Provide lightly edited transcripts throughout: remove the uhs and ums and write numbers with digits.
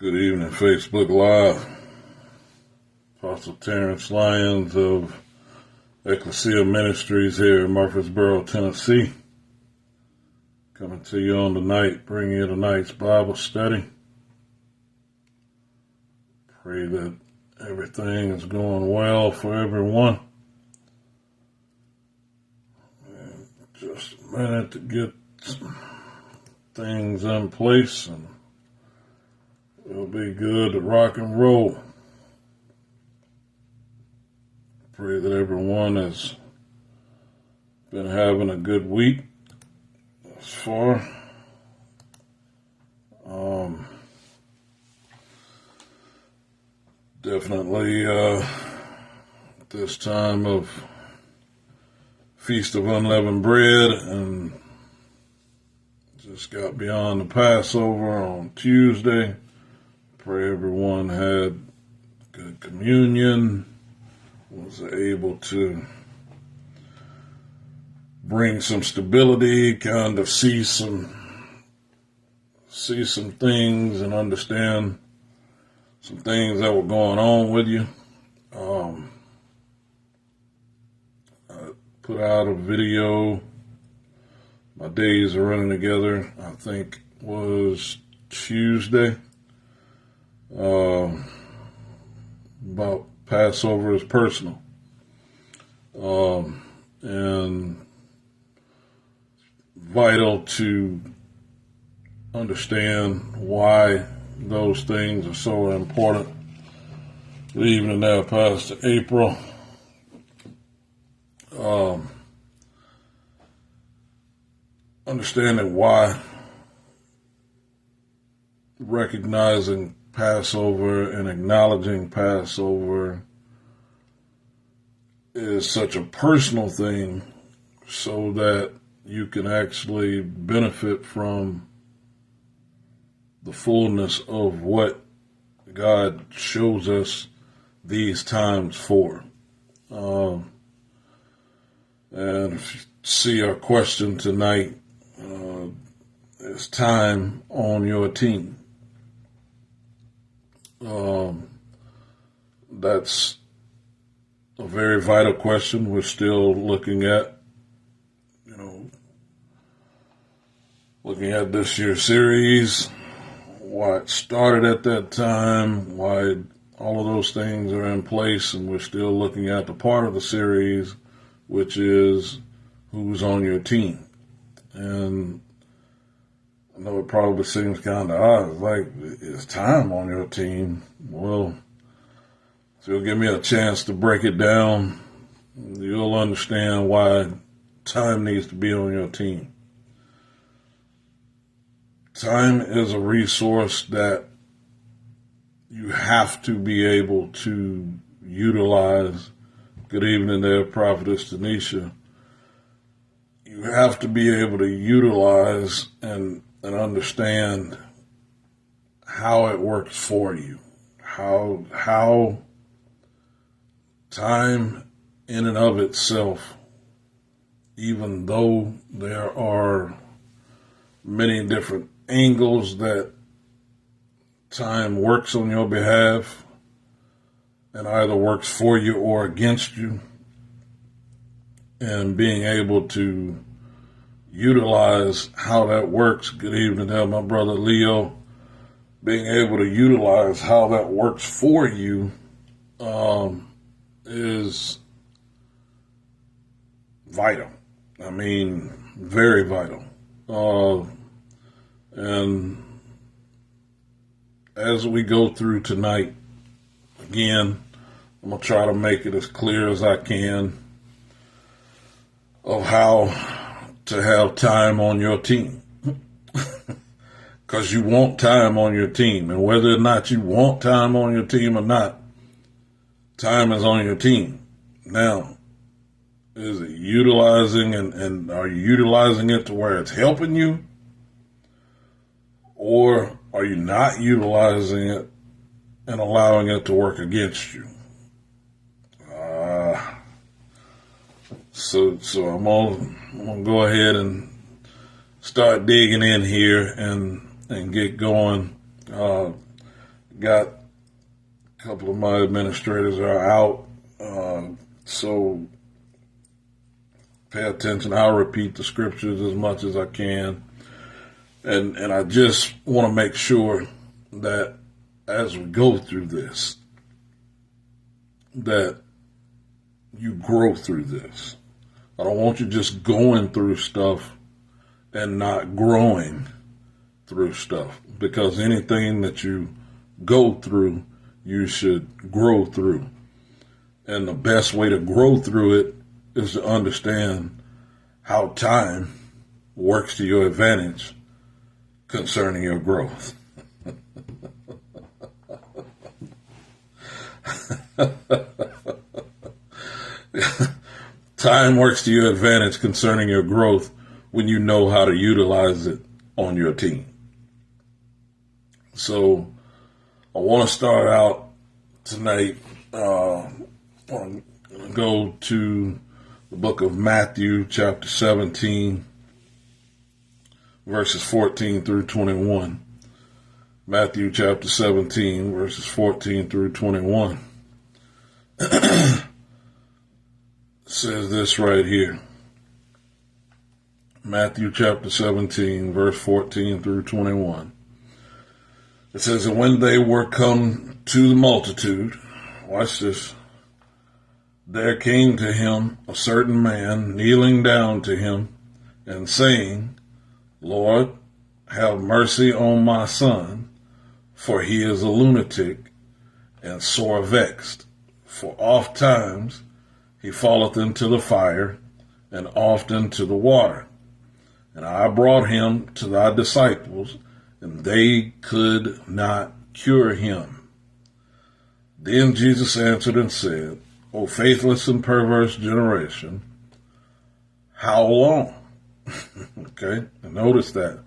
Good evening, Facebook Live. Apostle Terrence Lyons of Ecclesia Ministries here in Murfreesboro, Tennessee. Coming to you on tonight, bringing you tonight's Bible study. Pray that everything is going well for everyone. And just a minute to get some things in place and it'll be good to rock and roll. Pray that everyone has been having a good week thus far. Definitely this time of Feast of Unleavened Bread, and just got beyond the Passover on Tuesday. Pray everyone had good communion, was able to bring some stability, kind of see some things and understand some things that were going on with you. I put out a video. My days are running together. I think was Tuesday. About Passover is personal. And vital to understand why those things are so important. Good evening there, Pastor April. Understanding why recognizing Passover and acknowledging Passover is such a personal thing, so that you can actually benefit from the fullness of what God shows us these times for. And if you see our question tonight, is time on your team? That's a very vital question. We're still looking at this year's series, why it started at that time, why all of those things are in place, and we're still looking at the part of the series, which is who's on your team. And I know it probably seems kind of odd, like, is time on your team? Well, if you'll give me a chance to break it down, you'll understand why time needs to be on your team. Time is a resource that you have to be able to utilize. Good evening there, Prophetess Tanisha. You have to be able to utilize and understand how it works for you. How time in and of itself, even though there are many different angles that time works on your behalf and either works for you or against you, and being able to utilize how that works. Good evening there, my brother Leo. Being able to utilize how that works for you is vital. I mean, very vital. And as we go through tonight, again, I'm going to try to make it as clear as I can of how to have time on your team. Because you want time on your team. And whether or not you want time on your team or not, time is on your team. Now, is it utilizing and are you utilizing it to where it's helping you? Or are you not utilizing it and allowing it to work against you? So I'm gonna go ahead and start digging in here and get going. got a couple of my administrators are out, so pay attention. I'll repeat the scriptures as much as I can. And I just want to make sure that as we go through this, that you grow through this. I don't want you just going through stuff and not growing through stuff, because anything that you go through, you should grow through. And the best way to grow through it is to understand how time works to your advantage concerning your growth. Time works to your advantage concerning your growth when you know how to utilize it on your team. So I want to start out tonight. I'm going to go to the book of Matthew, chapter 17, verses 14 through 21. Matthew chapter 17, verses 14 through 21. Says this right here. Matthew chapter 17, verse 14 through 21. It says, and when they were come to the multitude, watch this, there came to him a certain man, kneeling down to him, and saying, Lord, have mercy on my son, for he is a lunatic and sore vexed. For oft times he falleth into the fire, and oft into the water. And I brought him to thy disciples, and they could not cure him. Then Jesus answered and said, O faithless and perverse generation, how long? Okay, and notice that.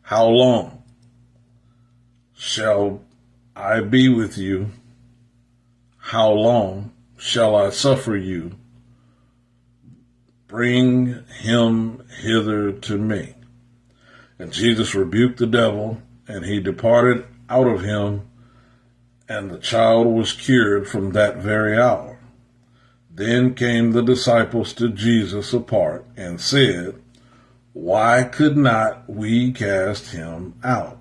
How long shall I be with you? How long shall I suffer you? Bring him hither to me. And Jesus rebuked the devil, and he departed out of him, and the child was cured from that very hour. Then came the disciples to Jesus apart, and said, Why could not we cast him out?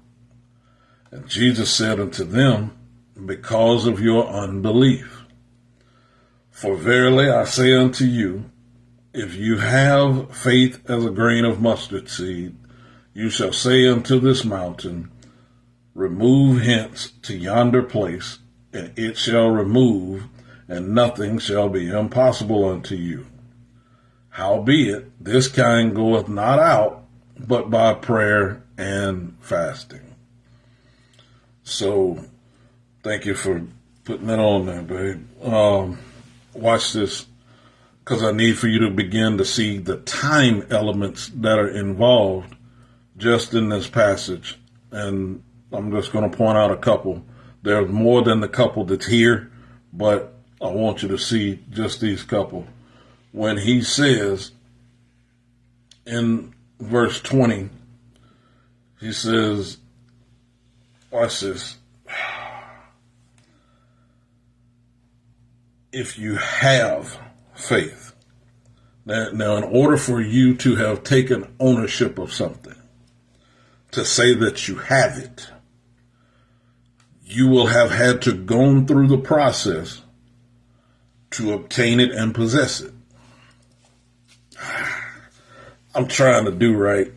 And Jesus said unto them, Because of your unbelief. For verily I say unto you, if you have faith as a grain of mustard seed, you shall say unto this mountain, Remove hence to yonder place, and it shall remove, and nothing shall be impossible unto you. Howbeit, this kind goeth not out, but by prayer and fasting. So, thank you for putting that on there, babe. Watch this, because I need for you to begin to see the time elements that are involved just in this passage. And I'm just going to point out a couple. There's more than the couple that's here, but I want you to see just these couple. When he says in verse 20, he says, watch this, if you have faith. Now, in order for you to have taken ownership of something, to say that you have it, you will have had to go through the process to obtain it and possess it. I'm trying to do right.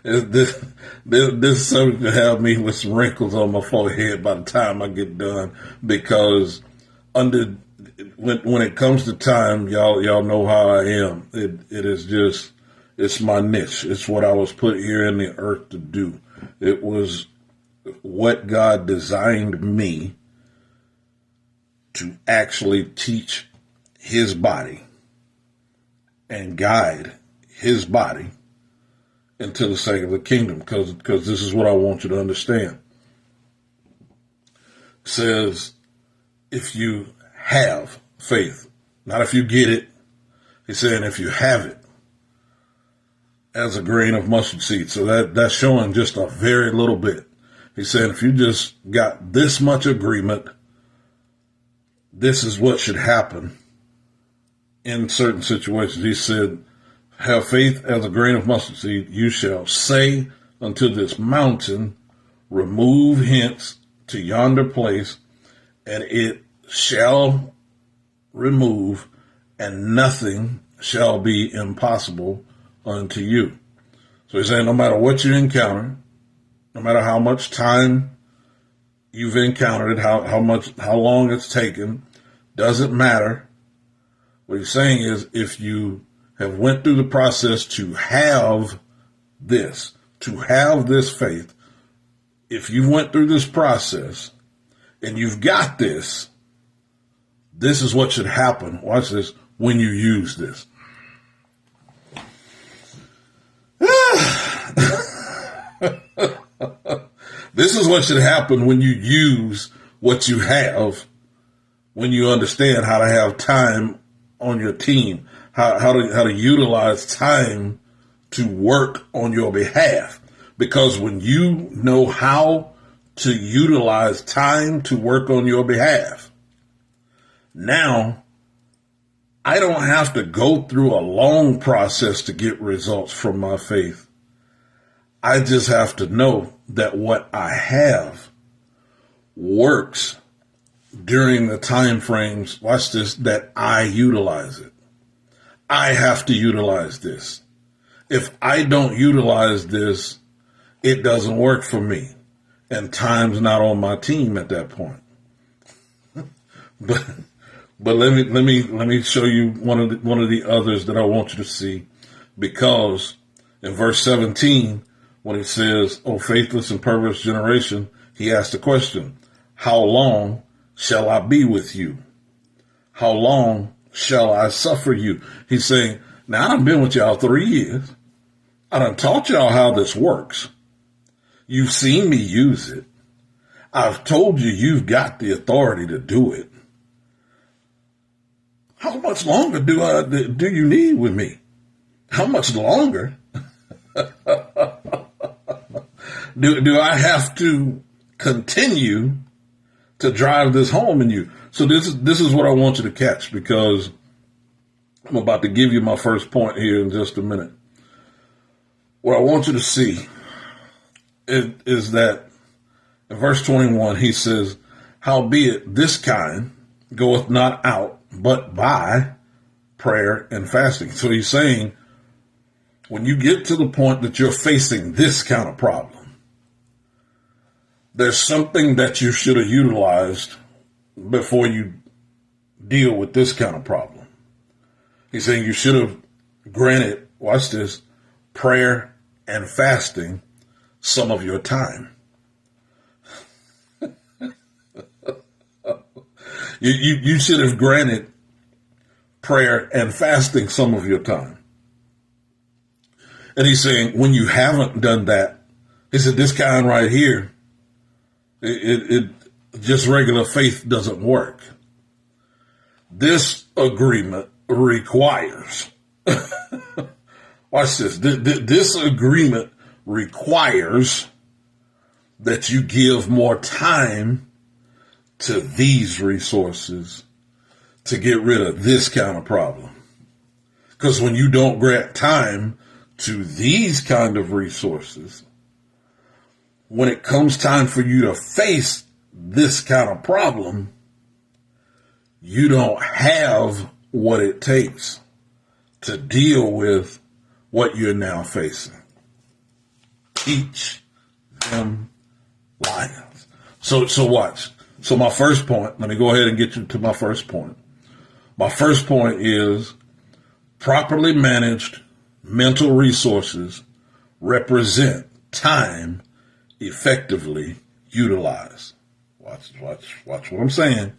This subject will have me with some wrinkles on my forehead by the time I get done, because when it comes to time, y'all know how I am. It is just, it's my niche. It's what I was put here in the earth to do. It was what God designed me to actually teach his body and guide his body into the sake of the kingdom, because this is what I want you to understand. It says, if you have faith, not if you get it. He's saying if you have it as a grain of mustard seed. So that's showing just a very little bit. He said, if you just got this much agreement, this is what should happen in certain situations. He said, have faith as a grain of mustard seed. You shall say unto this mountain, remove hence to yonder place, and it shall remove, and nothing shall be impossible unto you. So he's saying no matter what you encounter, no matter how much time you've encountered it, how long it's taken, doesn't matter. What he's saying is if you have went through the process to have this faith, if you went through this process and you've got this is what should happen. Watch this, when you use this. This is what should happen when you use what you have, when you understand how to have time on your team, how to utilize time to work on your behalf. Because when you know how to utilize time to work on your behalf, now I don't have to go through a long process to get results from my faith. I just have to know that what I have works during the time frames, watch this, that I utilize it. I have to utilize this. If I don't utilize this, it doesn't work for me. And time's not on my team at that point. But let me show you one of the others that I want you to see, because in verse 17, when it says, "O faithless and perverse generation," he asked the question, "How long shall I be with you? How long shall I suffer you?" He's saying, now I done been with y'all 3 years. I done taught y'all how this works. You've seen me use it. I've told you you've got the authority to do it. How much longer do you need with me? How much longer do I have to continue to drive this home in you? So this is what I want you to catch, because I'm about to give you my first point here in just a minute. What I want you to see is that in verse 21, he says, "Howbeit this kind goeth not out but by prayer and fasting." So he's saying, when you get to the point that you're facing this kind of problem, there's something that you should have utilized before you deal with this kind of problem. He's saying you should have granted, watch this, prayer and fasting some of your time. You should have granted prayer and fasting some of your time. And he's saying, when you haven't done that, he said, this kind right here, it just regular faith doesn't work. This agreement requires, watch this, this agreement requires that you give more time to these resources to get rid of this kind of problem. Because when you don't grant time to these kind of resources, when it comes time for you to face this kind of problem, you don't have what it takes to deal with what you're now facing. Teach them lions. So watch. So my first point, let me go ahead and get you to my first point. My first point is properly managed mental resources represent time effectively utilized. Watch what I'm saying.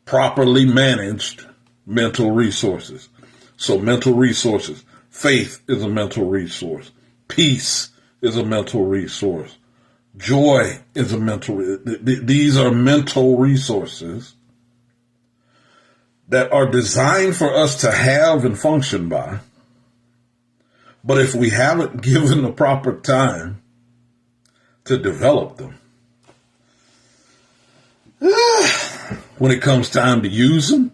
Properly managed mental resources. So mental resources. Faith is a mental resource. Peace is a mental resource. Joy is a mental. These are mental resources that are designed for us to have and function by. But if we haven't given the proper time to develop them. When it comes time to use them,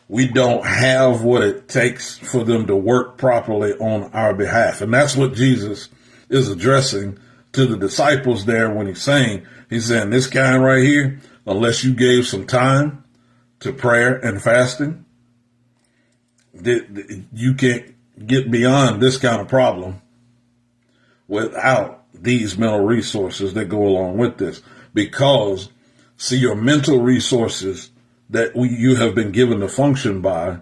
we don't have what it takes for them to work properly on our behalf. And that's what Jesus is addressing to the disciples there when he's saying, this kind right here, unless you gave some time to prayer and fasting, you can't get beyond this kind of problem without these mental resources that go along with this. Because, see, your mental resources that you have been given to function by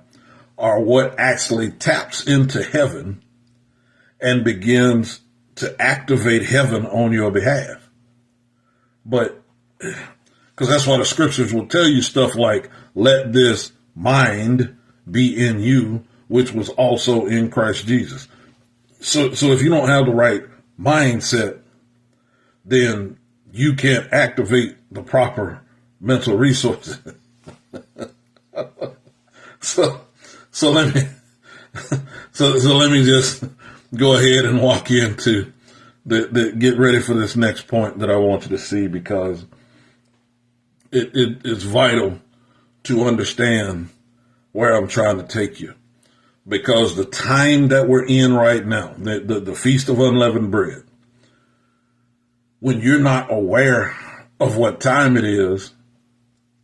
are what actually taps into heaven and begins to activate heaven on your behalf. But, because that's why the scriptures will tell you stuff like, let this mind be in you, which was also in Christ Jesus. So if you don't have the right mindset, then you can't activate the proper mental resources. So let me just go ahead and walk into get ready for this next point that I want you to see, because it is vital to understand where I'm trying to take you. Because the time that we're in right now, the Feast of Unleavened Bread, when you're not aware of what time it is,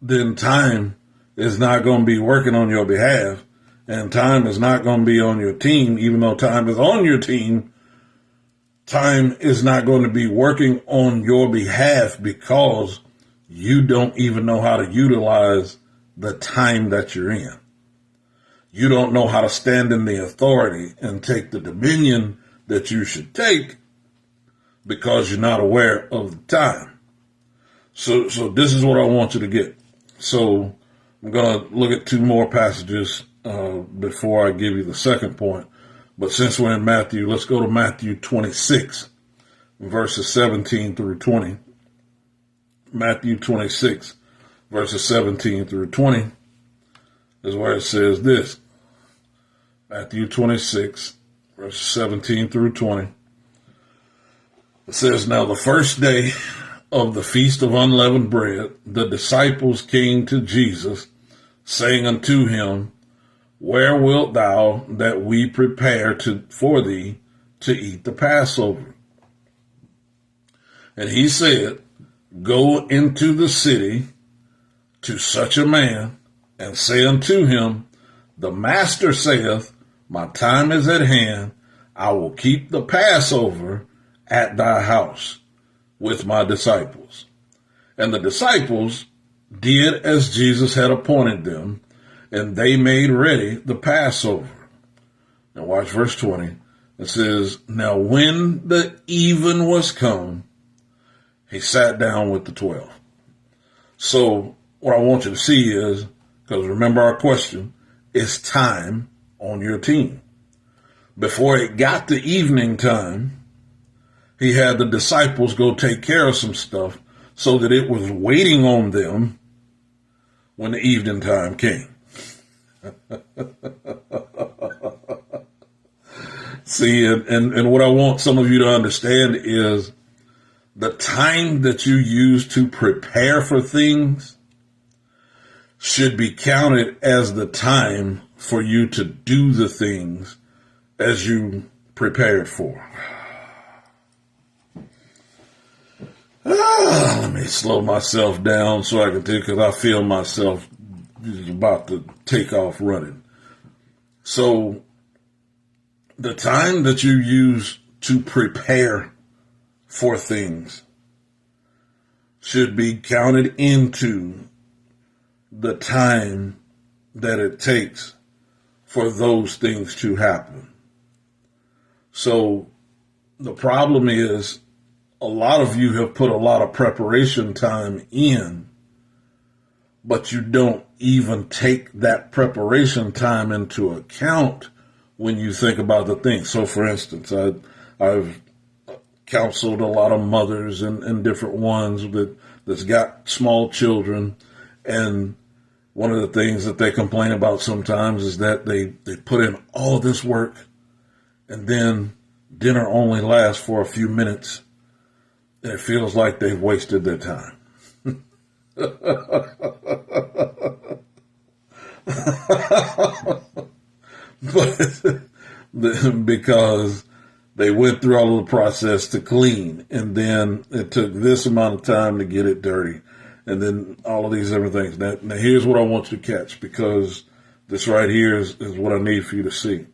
then time is not going to be working on your behalf, and time is not going to be on your team. Even though time is on your team, time is not going to be working on your behalf because you don't even know how to utilize the time that you're in. You don't know how to stand in the authority and take the dominion that you should take because you're not aware of the time. So this is what I want you to get. So I'm going to look at two more passages before I give you the second point. But since we're in Matthew, let's go to Matthew 26, verses 17 through 20. Matthew 26, verses 17 through 20 is where it says this. Matthew 26, verses 17 through 20. It says, now the first day of the Feast of Unleavened Bread, the disciples came to Jesus, saying unto him, where wilt thou that we prepare for thee to eat the Passover? And he said, go into the city to such a man, and say unto him, the master saith, my time is at hand, I will keep the Passover at thy house with my disciples. And the disciples did as Jesus had appointed them, and they made ready the Passover. Now watch verse 20. It says, now when the even was come, he sat down with the 12. So what I want you to see is, because remember our question, is time on your team. Before it got to evening time, he had the disciples go take care of some stuff so that it was waiting on them when the evening time came. See, and what I want some of you to understand is the time that you use to prepare for things should be counted as the time for you to do the things as you prepared for. Let me slow myself down so I can do, because I feel myself is about to take off running. So the time that you use to prepare for things should be counted into the time that it takes for those things to happen. So the problem is, a lot of you have put a lot of preparation time in, but you don't even take that preparation time into account when you think about the thing. So for instance, I've counseled a lot of mothers and different ones that's got small children, and one of the things that they complain about sometimes is that they put in all this work and then dinner only lasts for a few minutes and it feels like they've wasted their time. But because they went through all of the process to clean, and then it took this amount of time to get it dirty, and then all of these different things. Now here's what I want you to catch, because this right here is what I need for you to see.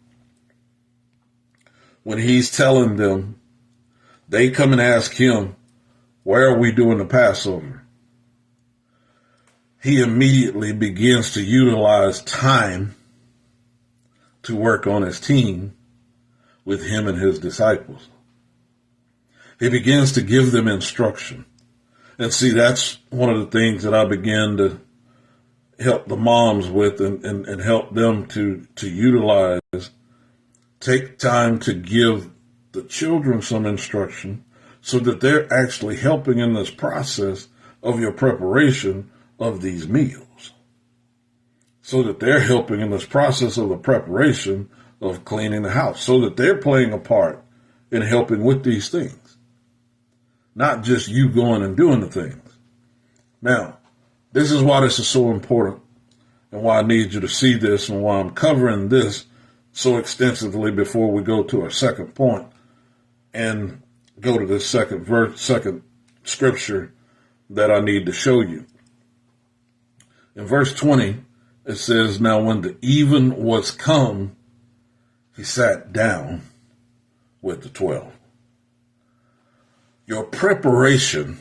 When he's telling them, they come and ask him, where are we doing the Passover? He immediately begins to utilize time to work on his team with him and his disciples. He begins to give them instruction. And see, that's one of the things that I began to help the moms with and help them to utilize. Take time to give the children some instruction so that they're actually helping in this process of your preparation of these meals. So that they're helping in this process of the preparation of cleaning the house. So that they're playing a part in helping with these things. Not just you going and doing the things. Now, this is why this is so important and why I need you to see this and why I'm covering this so extensively before we go to our second point and go to this second scripture that I need to show you. In verse 20, it says, now when the even was come, he sat down with the 12. Your preparation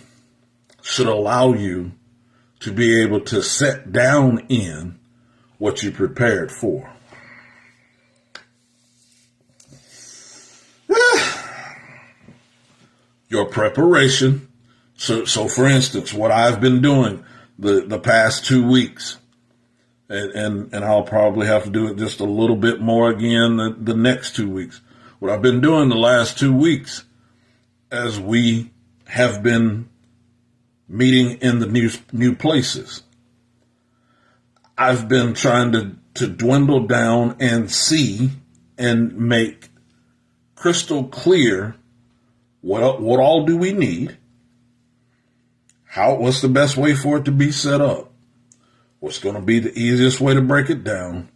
should allow you to be able to set down in what you prepared for. Your preparation. So for instance, what I've been doing the past 2 weeks, and I'll probably have to do it just a little bit more again the next 2 weeks. What I've been doing the last 2 weeks, as we have been meeting in the new places, I've been trying to dwindle down and see and make crystal clear what all do we need, what's the best way for it to be set up, what's going to be the easiest way to break it down,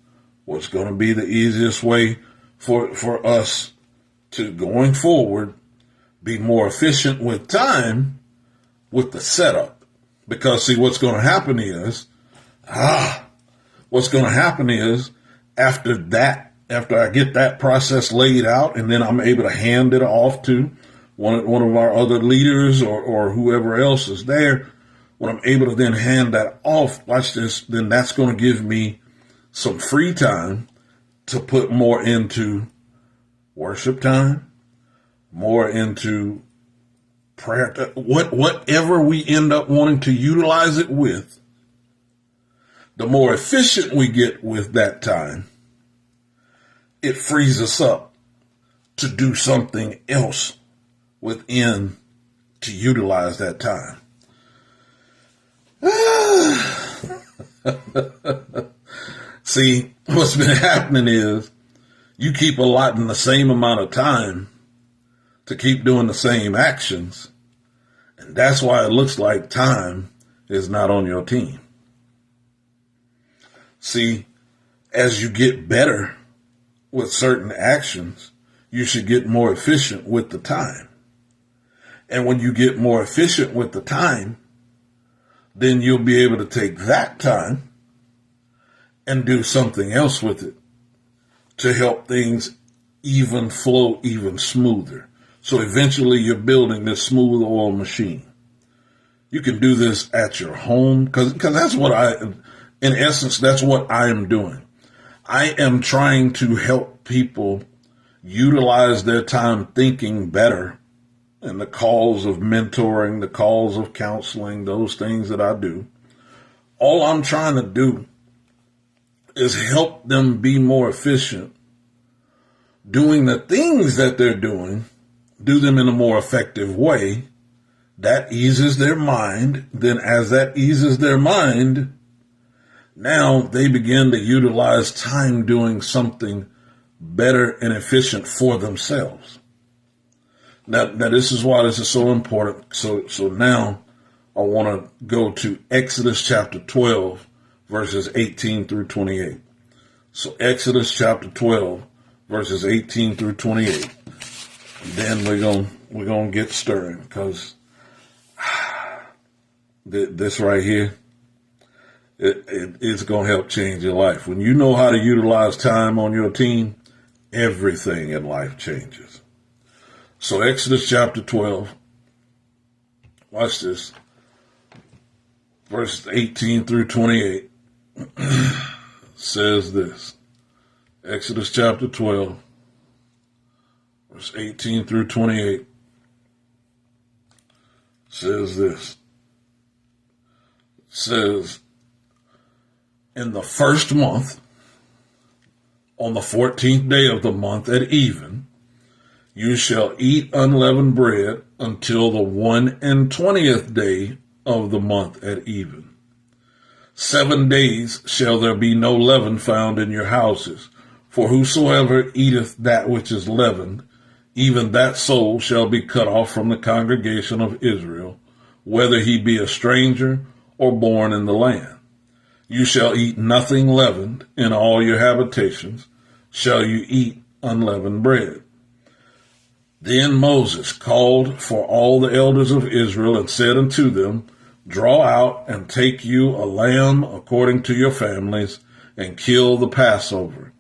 what's going to be the easiest way for us to, going forward, be more efficient with time with the setup. Because see, what's going to happen is after I get that process laid out, and then I'm able to hand it off to one of our other leaders or whoever else is there, when I'm able to then hand that off, watch this, then that's going to give me some free time to put more into worship time, more into prayer, whatever we end up wanting to utilize it with. The more efficient we get with that time, it frees us up to do something else within to utilize that time. See, what's been happening is you keep allotting the same amount of time to keep doing the same actions, and that's why it looks like time is not on your team. See, as you get better with certain actions, you should get more efficient with the time. And when you get more efficient with the time, then you'll be able to take that time and do something else with it to help things even flow even smoother. So eventually you're building this smooth oil machine. You can do this at your home because that's what in essence, that's what I am doing. I am trying to help people utilize their time thinking better, and the calls of mentoring, the calls of counseling, those things that I do. All I'm trying to do is help them be more efficient, doing the things that they're doing, do them in a more effective way. That eases their mind. Then as that eases their mind, now they begin to utilize time doing something better and efficient for themselves. Now this is why this is so important. So now I want to go to Exodus chapter 12, verses 18 through 28. So Exodus chapter 12, verses 18 through 28. And then we're gonna get stirring, because this right here, it's gonna help change your life. When you know how to utilize time on your team, everything in life changes. So Exodus chapter 12, watch this, verses 18 through 28 says this. Exodus chapter 12, verse 18 through 28 says this. It says, in the first month, on the 14th day of the month at even, you shall eat unleavened bread until the 21st day of the month at even. 7 days shall there be no leaven found in your houses, for whosoever eateth that which is leavened, even that soul shall be cut off from the congregation of Israel, whether he be a stranger or born in the land. You shall eat nothing leavened. In all your habitations shall you eat unleavened bread. Then Moses called for all the elders of Israel and said unto them, draw out and take you a lamb according to your families, and kill the Passover.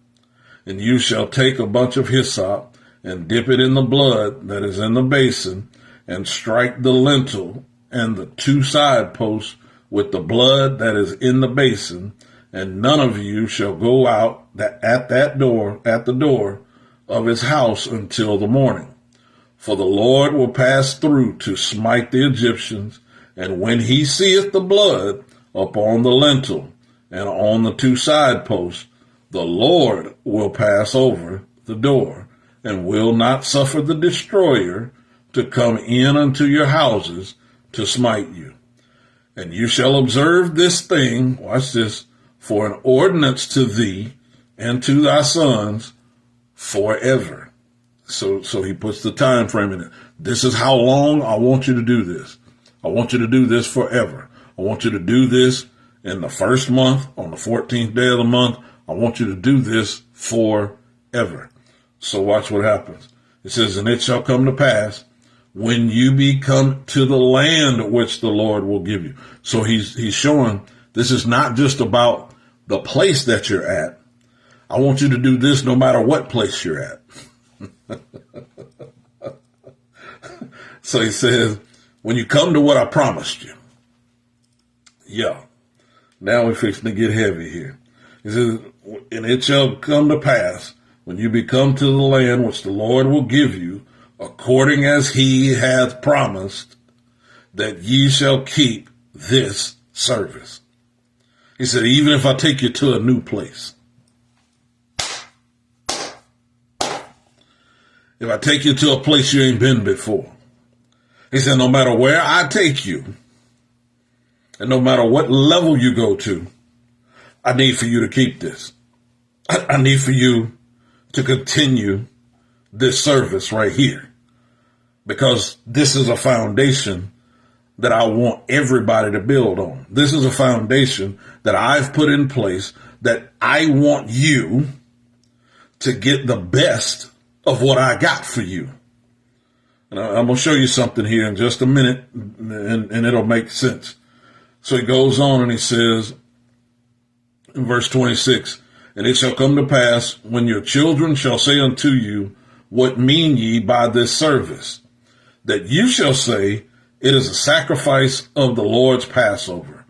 And you shall take a bunch of hyssop and dip it in the blood that is in the basin, and strike the lintel and the 2 side posts with the blood that is in the basin, and none of you shall go out at the door of his house until the morning. For the Lord will pass through to smite the Egyptians, and when he seeth the blood upon the lintel and on the 2 side posts, the Lord will pass over the door, and will not suffer the destroyer to come in unto your houses to smite you. And you shall observe this thing, watch this, for an ordinance to thee and to thy sons forever. So he puts the time frame in it. This is how long I want you to do this. I want you to do this forever. I want you to do this in the first month, on the 14th day of the month. I want you to do this forever. So watch what happens. It says, and it shall come to pass when you become to the land which the Lord will give you. So he's showing this is not just about the place that you're at. I want you to do this no matter what place you're at. So he says, when you come to what I promised you. Yeah. Now we're fixing to get heavy here. He says, and it shall come to pass when you become to the land which the Lord will give you, according as he hath promised, that ye shall keep this service. He said, even if I take you to a new place, if I take you to a place you ain't been before, he said, no matter where I take you, and no matter what level you go to, I need for you to keep this. I need for you to continue this service right here, because this is a foundation that I want everybody to build on. This is a foundation that I've put in place that I want you to get the best of what I got for you. And I'm going to show you something here in just a minute, and it'll make sense. So he goes on and he says in verse 26, and it shall come to pass when your children shall say unto you, what mean ye by this service? That you shall say, it is a sacrifice of the Lord's Passover,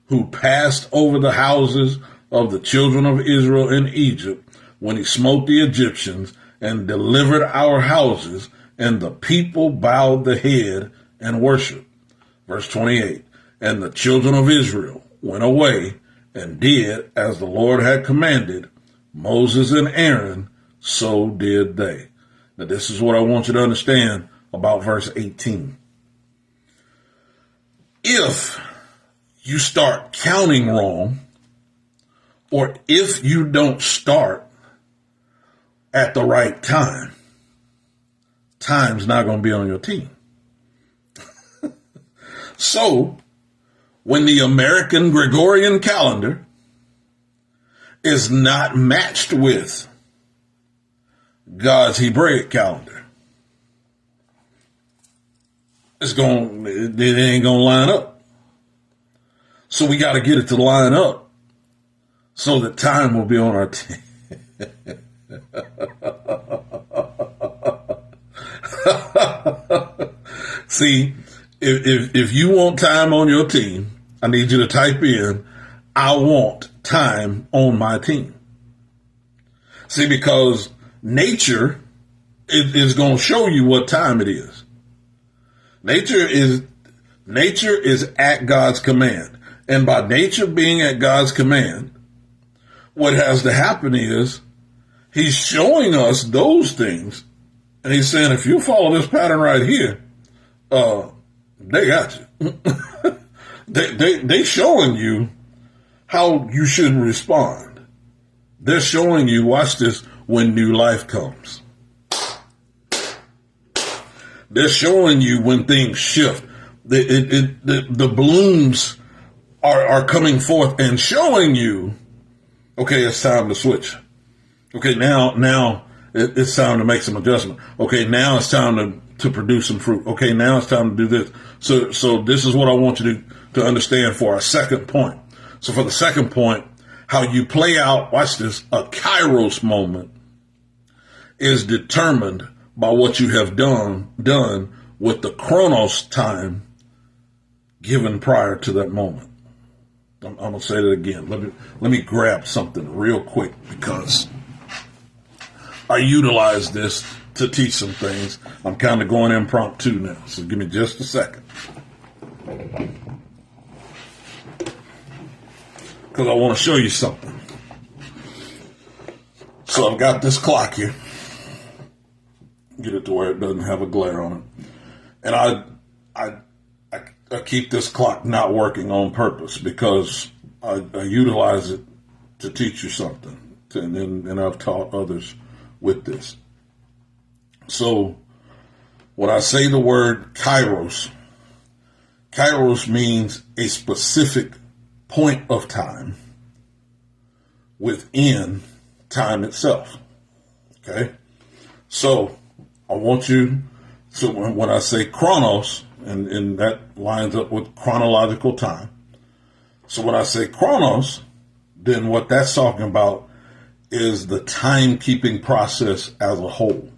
who passed over the houses of the children of Israel in Egypt when he smote the Egyptians and delivered our houses, and the people bowed the head and worshiped. Verse 28, and the children of Israel went away and did as the Lord had commanded Moses and Aaron, so did they. Now this is what I want you to understand about verse 18. If you start counting wrong, or if you don't start at the right time, time's not going to be on your team. So, when the American Gregorian calendar is not matched with God's Hebraic calendar, it ain't going to line up. So we got to get it to line up so that time will be on our team. See, if you want time on your team, I need you to type in, I want time on my team. See, because nature is going to show you what time it is. Nature is at God's command. And by nature being at God's command, what has to happen is he's showing us those things. And he's saying, if you follow this pattern right here, they got you. they showing you how you should respond. They're showing you, watch this, when new life comes. They're showing you when things shift. The blooms are coming forth and showing you, okay, it's time to switch. Okay, now it's time to make some adjustment. Okay, now it's time to produce some fruit. Okay, now it's time to do this. So this is what I want you to understand for our second point. So for the second point, how you play out, watch this, a Kairos moment is determined by what you have done with the Chronos time given prior to that moment. I'm going to say that again. Let me grab something real quick because I utilize this to teach some things. I'm kind of going impromptu now, so give me just a second. Because I want to show you something. So I've got this clock here. Get it to where it doesn't have a glare on it. And I keep this clock not working on purpose because I utilize it to teach you something. And I've taught others with this. So when I say the word Kairos, Kairos means a specific point of time within time itself. Okay? So I want you, so when I say chronos, and that lines up with chronological time. So when I say chronos, then what that's talking about is the timekeeping process as a whole.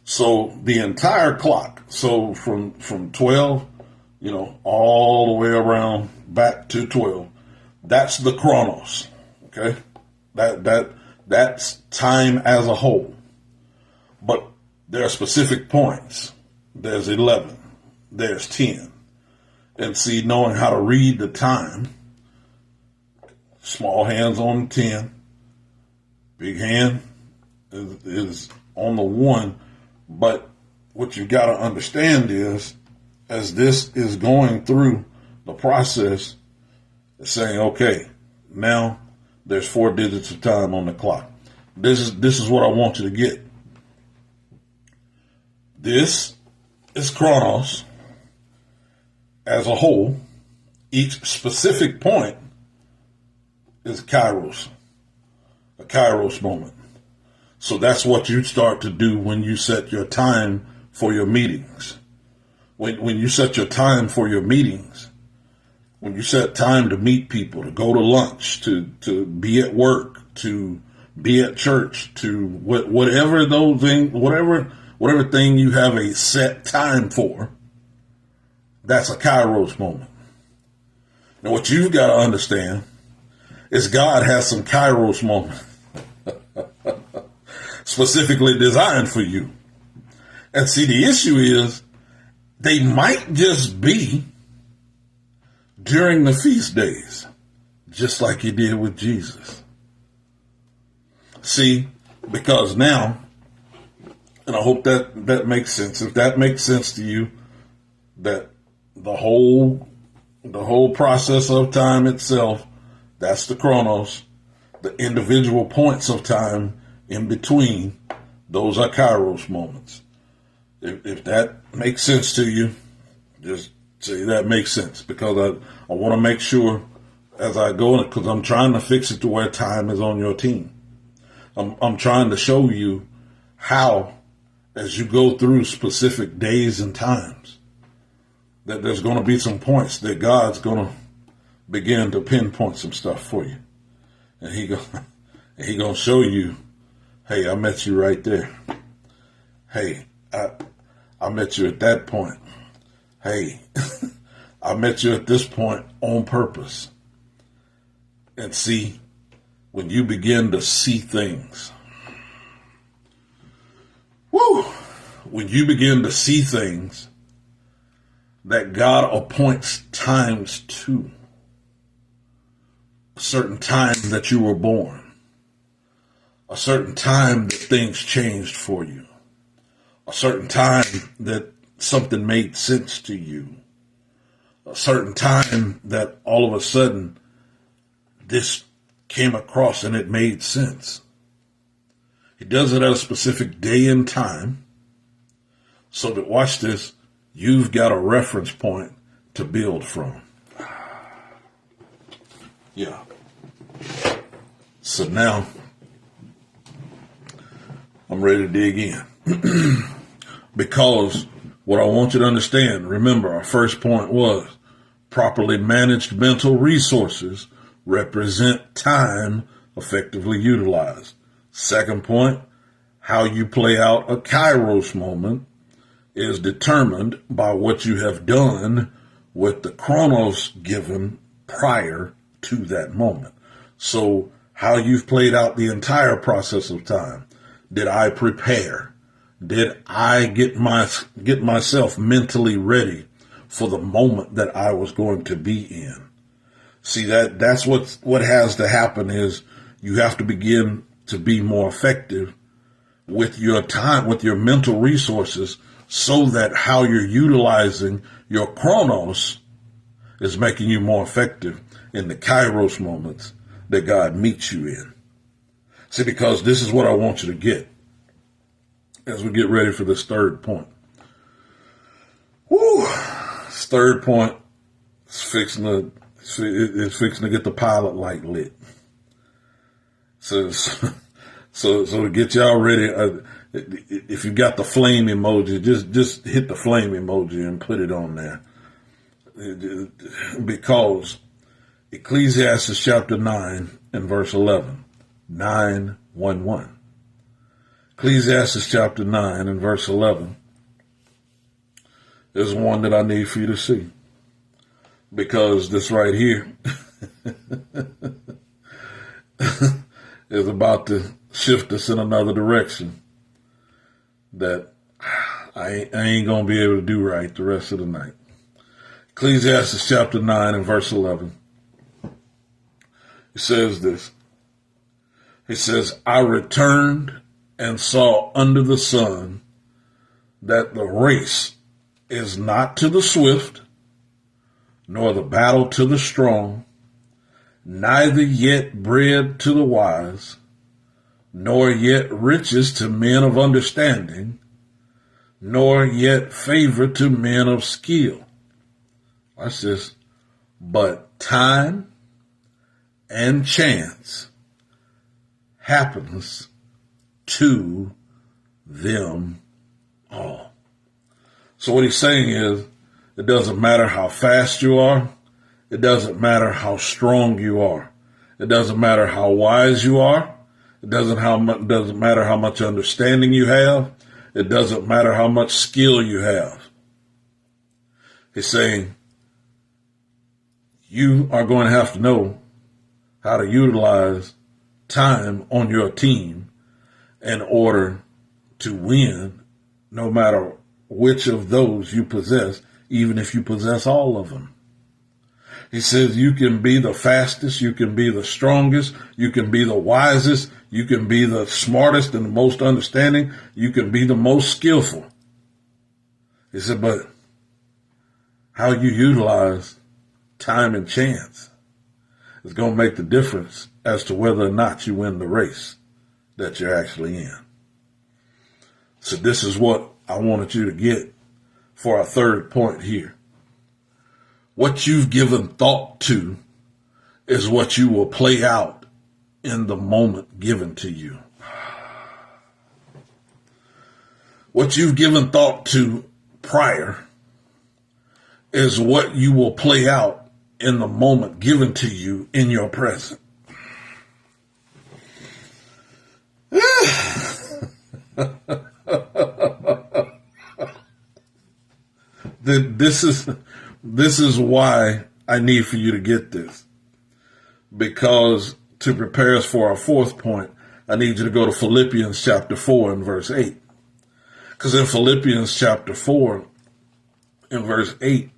So the entire clock, so from 12, all the way around back to 12, that's the chronos. Okay? That's time as a whole. But there are specific points. There's 11. There's 10. And see, knowing how to read the time, small hand's on the 10, big hand is on the 1. But what you got to understand is, as this is going through the process, it's saying, okay, now there's 4 digits of time on the clock. This is what I want you to get. This is chronos as a whole. Each specific point is kairos, a kairos moment. So that's what you start to do when you set your time for your meetings. When you set your time for your meetings, when you set time to meet people, to go to lunch, to be at work, to be at church, to whatever those things, whatever thing you have a set time for, that's a kairos moment. Now what you've got to understand is God has some kairos moments specifically designed for you. And see, the issue is they might just be during the feast days, just like you did with Jesus. See, because now, and I hope that makes sense. If that makes sense to you, that the whole process of time itself, that's the chronos. The individual points of time in between, those are kairos moments. If that makes sense to you, just say that makes sense, because I want to make sure as I go, because I'm trying to fix it to where time is on your team. I'm trying to show you how, as you go through specific days and times, that there's going to be some points that God's going to begin to pinpoint some stuff for you. And he going to show you, hey, I met you right there. Hey, I met you at that point. Hey, I met you at this point on purpose. And see, when you begin to see things, when you begin to see things that God appoints times to, a certain time that you were born, a certain time that things changed for you, a certain time that something made sense to you, a certain time that all of a sudden this came across and it made sense. He does it at a specific day and time, so that, watch this, you've got a reference point to build from. Yeah. So now I'm ready to dig in. Because what I want you to understand, remember, our first point was properly managed mental resources represent time effectively utilized. Second point, how you play out a Kairos moment is determined by what you have done with the chronos given prior to that moment. So how you've played out the entire process of time. Did I prepare? Did I get myself mentally ready for the moment that I was going to be in? See, that's what has to happen is you have to begin to be more effective with your time, with your mental resources, so that how you're utilizing your chronos is making you more effective in the Kairos moments that God meets you in. See, because this is what I want you to get as we get ready for this third point. This third point is fixing to get the pilot light lit. So to get y'all ready, if you got the flame emoji, just hit the flame emoji and put it on there. Because Ecclesiastes chapter 9 and verse 11, 9:11. Ecclesiastes chapter 9 and verse 11 is one that I need for you to see. Because this right here is about to shift us in another direction that I ain't going to be able to do right the rest of the night. Ecclesiastes chapter 9 and verse 11. It says this. It says, I returned and saw under the sun that the race is not to the swift, nor the battle to the strong, neither yet bread to the wise, nor yet riches to men of understanding, nor yet favor to men of skill. Watch this. But time and chance happens to them all. So what he's saying is, it doesn't matter how fast you are. It doesn't matter how strong you are. It doesn't matter how wise you are. It doesn't matter how much understanding you have. It doesn't matter how much skill you have. He's saying you are going to have to know how to utilize time on your team in order to win, no matter which of those you possess, even if you possess all of them. He says you can be the fastest, you can be the strongest, you can be the wisest, you can be the smartest and the most understanding, you can be the most skillful. He said, but how you utilize time and chance is going to make the difference as to whether or not you win the race that you're actually in. So this is what I wanted you to get for our third point here. What you've given thought to is what you will play out in the moment given to you. What you've given thought to prior is what you will play out in the moment given to you in your present. This is why I need for you to get this. Because to prepare us for our fourth point, I need you to go to Philippians chapter 4 and verse 8. Because in Philippians chapter 4 and verse 8,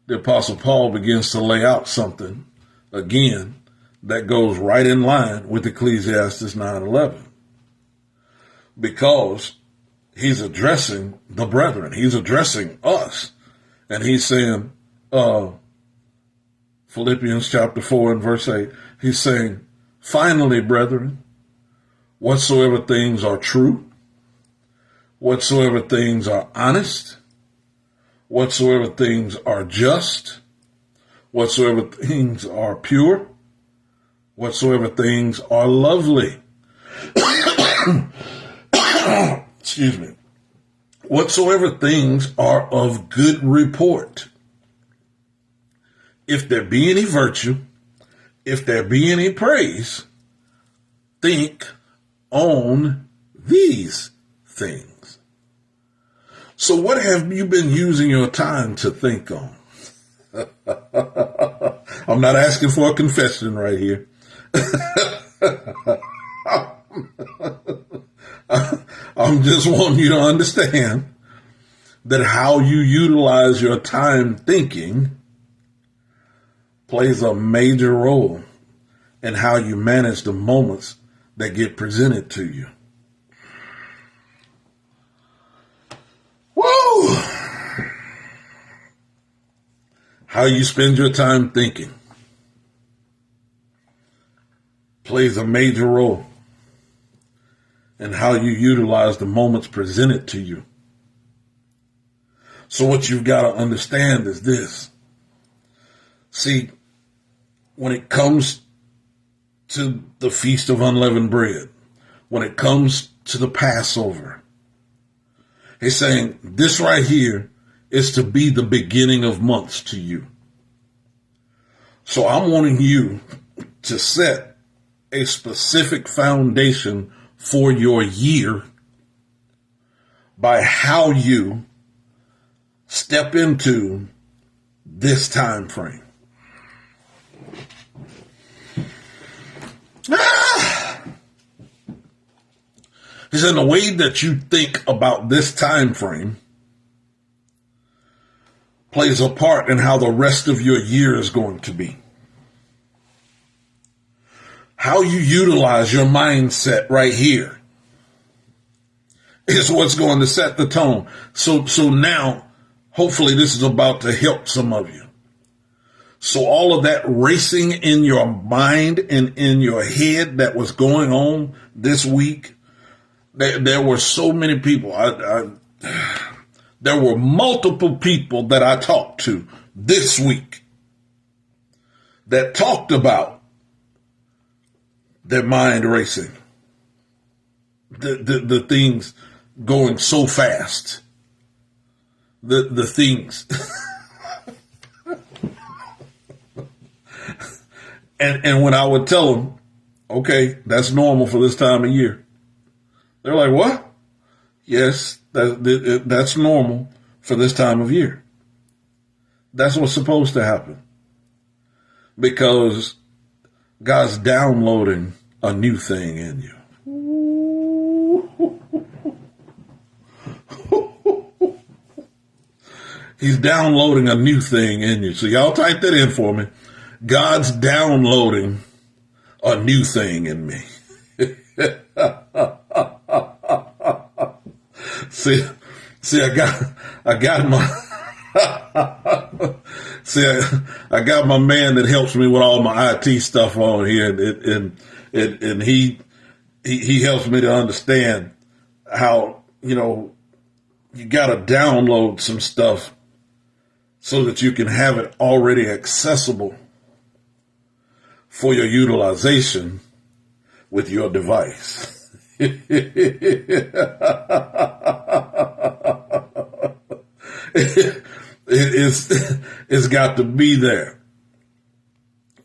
the Apostle Paul begins to lay out something, again, that goes right in line with Ecclesiastes 9:11. Because he's addressing the brethren. He's addressing us. And he's saying, Philippians chapter 4 and verse 8, he's saying, finally, brethren, whatsoever things are true, whatsoever things are honest, whatsoever things are just, whatsoever things are pure, whatsoever things are lovely, excuse me, whatsoever things are of good report. If there be any virtue, if there be any praise, think on these things. So what have you been using your time to think on? I'm not asking for a confession right here. I'm just wanting you to understand that how you utilize your time thinking plays a major role in how you manage the moments that get presented to you. Woo! How you spend your time thinking plays a major role in how you utilize the moments presented to you. So what you've got to understand is this. See, when it comes to the Feast of Unleavened Bread, when it comes to the Passover, he's saying this right here is to be the beginning of months to you. So I'm wanting you to set a specific foundation for your year by how you step into this time frame. He said the way that you think about this time frame plays a part in how the rest of your year is going to be. How you utilize your mindset right here is what's going to set the tone. So now, hopefully this is about to help some of you. So all of that racing in your mind and in your head that was going on this week, there were so many people. There were multiple people that I talked to this week that talked about their mind racing, the things going so fast, the things. And when I would tell them, okay, that's normal for this time of year, they're like, what? Yes, that's normal for this time of year. That's what's supposed to happen. Because God's downloading a new thing in you. He's downloading a new thing in you. So y'all type that in for me. God's downloading a new thing in me. See, I got my, I got my man that helps me with all my IT stuff on here, and he helps me to understand how, you got to download some stuff so that you can have it already accessible for your utilization with your device. It's got to be there.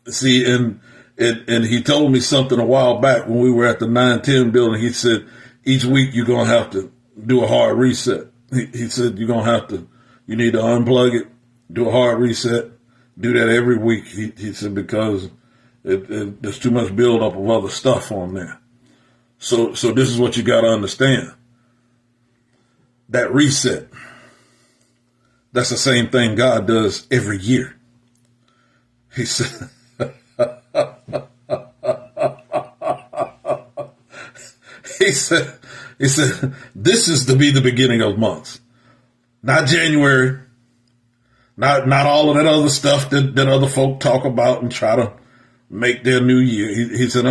See, and he told me something a while back when we were at the 910 building. He said, each week you're going to have to do a hard reset. He said, you need to unplug it, do a hard reset, do that every week. He said, because there's too much buildup of other stuff on there. So this is what you got to understand. That reset, that's the same thing God does every year. He said, he said, this is to be the beginning of months, not January, not all of that other stuff that other folk talk about and try to make their new year. He said,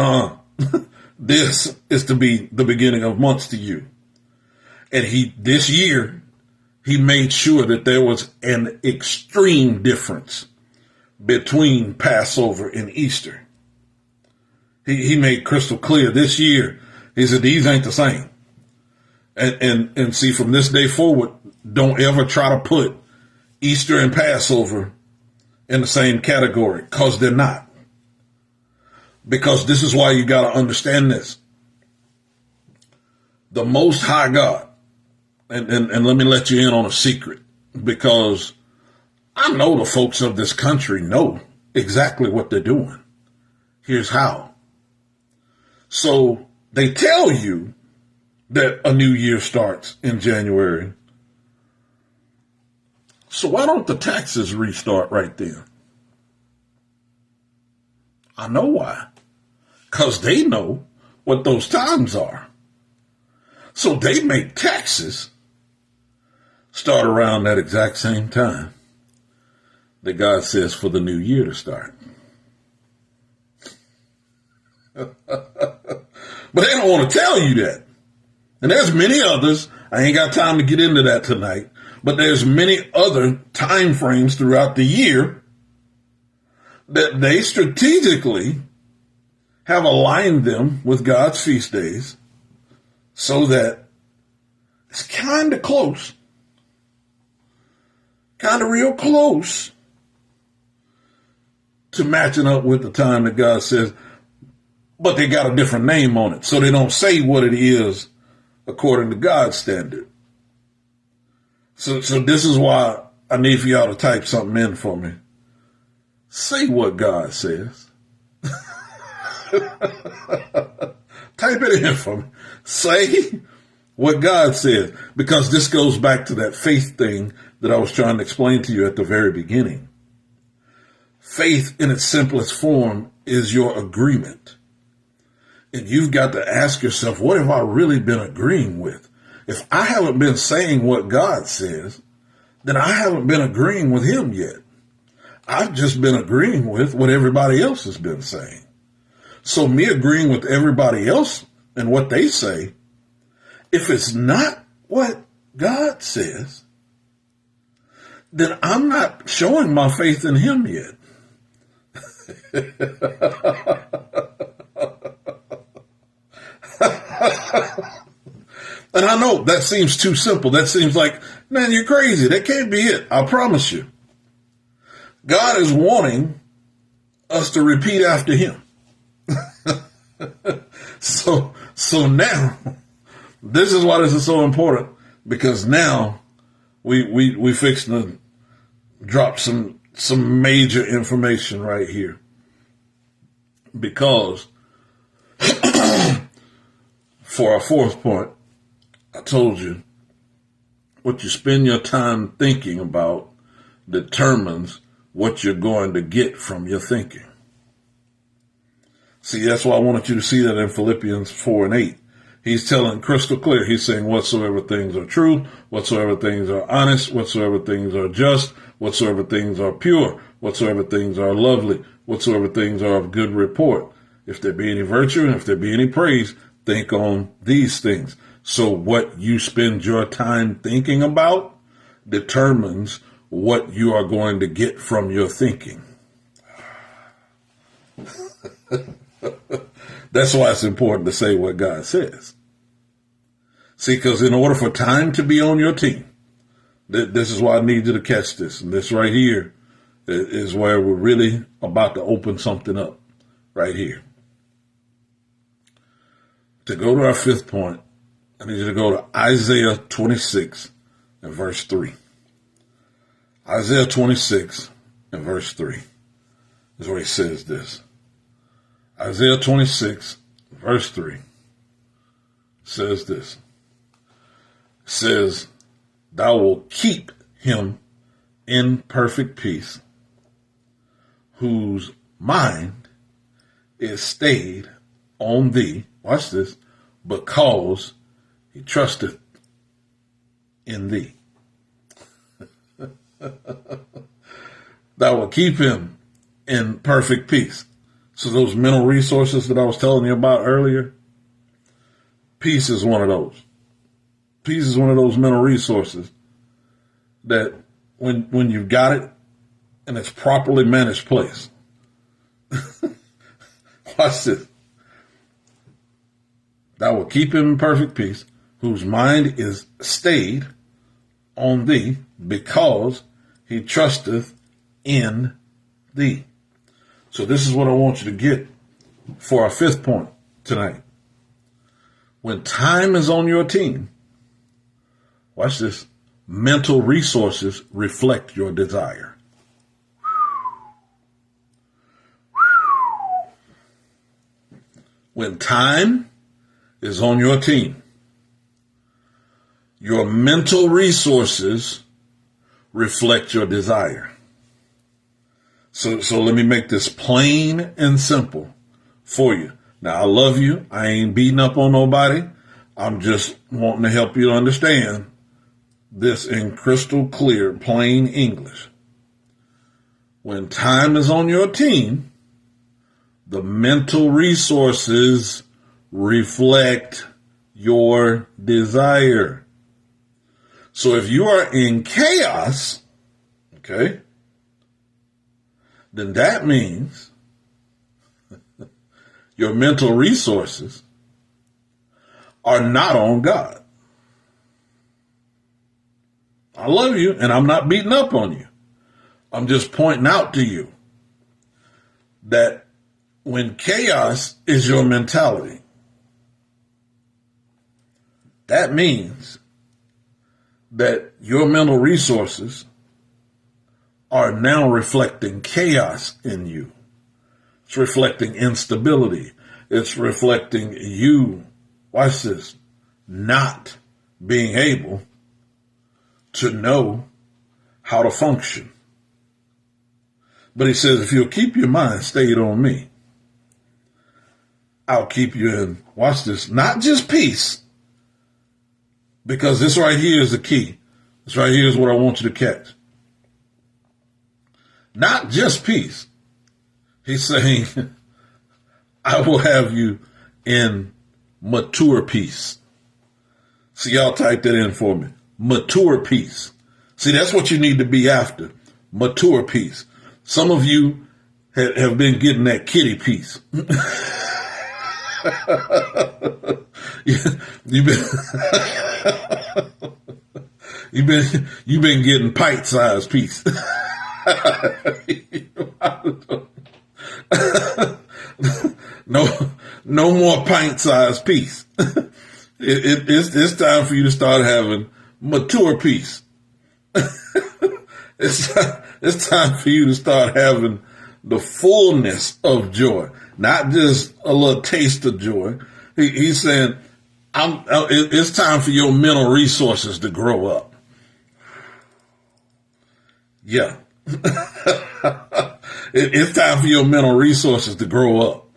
this is to be the beginning of months to you. And this year, he made sure that there was an extreme difference between Passover and Easter. He made crystal clear this year. He said, these ain't the same. And see, from this day forward, don't ever try to put Easter and Passover in the same category, because they're not. Because this is why you got to understand this. The Most High God, and let me let you in on a secret, because I know the folks of this country know exactly what they're doing. Here's how. So they tell you that a new year starts in January. So why don't the taxes restart right then? I know why. Because they know what those times are. So they make taxes start around that exact same time that God says for the new year to start. But they don't want to tell you that. And there's many others. I ain't got time to get into that tonight. But there's many other time frames throughout the year that they strategically have aligned them with God's feast days so that it's kind of close, kind of real close to matching up with the time that God says, but they got a different name on it. So they don't say what it is according to God's standard. So this is why I need for y'all to type something in for me. Say what God says. Type it in for me. Say what God says. Because this goes back to that faith thing that I was trying to explain to you at the very beginning. Faith in its simplest form is your agreement. And you've got to ask yourself, what have I really been agreeing with? If I haven't been saying what God says, then I haven't been agreeing with him yet. I've just been agreeing with what everybody else has been saying. So me agreeing with everybody else and what they say, if it's not what God says, then I'm not showing my faith in him yet. And I know that seems too simple. That seems like, man, you're crazy. That can't be it. I promise you. God is wanting us to repeat after him. So now, this is why this is so important, because now we fixing to drop some major information right here. Because for our fourth point, I told you, what you spend your time thinking about determines what you're going to get from your thinking. See, that's why I wanted you to see that in Philippians 4:8. He's telling crystal clear. He's saying whatsoever things are true, whatsoever things are honest, whatsoever things are just, whatsoever things are pure, whatsoever things are lovely, whatsoever things are of good report. If there be any virtue and if there be any praise, think on these things. So what you spend your time thinking about determines what you are going to get from your thinking. That's why it's important to say what God says. See, because in order for time to be on your team, this is why I need you to catch this. And this right here is where we're really about to open something up right here. To go to our fifth point, I need you to go to Isaiah 26 and verse 3. Isaiah 26 and verse 3 is where he says this. Isaiah 26 verse 3 says this. It says, thou wilt keep him in perfect peace, whose mind is stayed on thee. Watch this. Because he trusteth in thee. Thou will keep him in perfect peace. So those mental resources that I was telling you about earlier, peace is one of those. Peace is one of those mental resources that when you've got it in its properly managed place. Watch this. Thou will keep him in perfect peace, whose mind is stayed on thee, because he trusteth in thee. So this is what I want you to get for our fifth point tonight. When time is on your team, watch this, mental resources reflect your desire. When time is on your team, your mental resources reflect your desire. So let me make this plain and simple for you. Now, I love you. I ain't beating up on nobody. I'm just wanting to help you to understand this in crystal clear, plain English. When time is on your team, the mental resources reflect your desire. So if you are in chaos, okay, then that means your mental resources are not on God. I love you, and I'm not beating up on you. I'm just pointing out to you that when chaos is your mentality, that means that your mental resources are now reflecting chaos in you. It's reflecting instability. It's reflecting you, watch this, not being able to know how to function. But he says, if you'll keep your mind stayed on me, I'll keep you in, watch this, not just peace, because this right here is the key. This right here is what I want you to catch. Not just peace. He's saying, I will have you in mature peace. See, y'all type that in for me. Mature peace. See, that's what you need to be after. Mature peace. Some of you have been getting that kitty peace. You've been getting pint-sized peace. No more pint-sized peace. It's time for you to start having mature peace. It's time for you to start having the fullness of joy, not just a little taste of joy. He's saying, it's time for your mental resources to grow up. Yeah. It's time for your mental resources to grow up.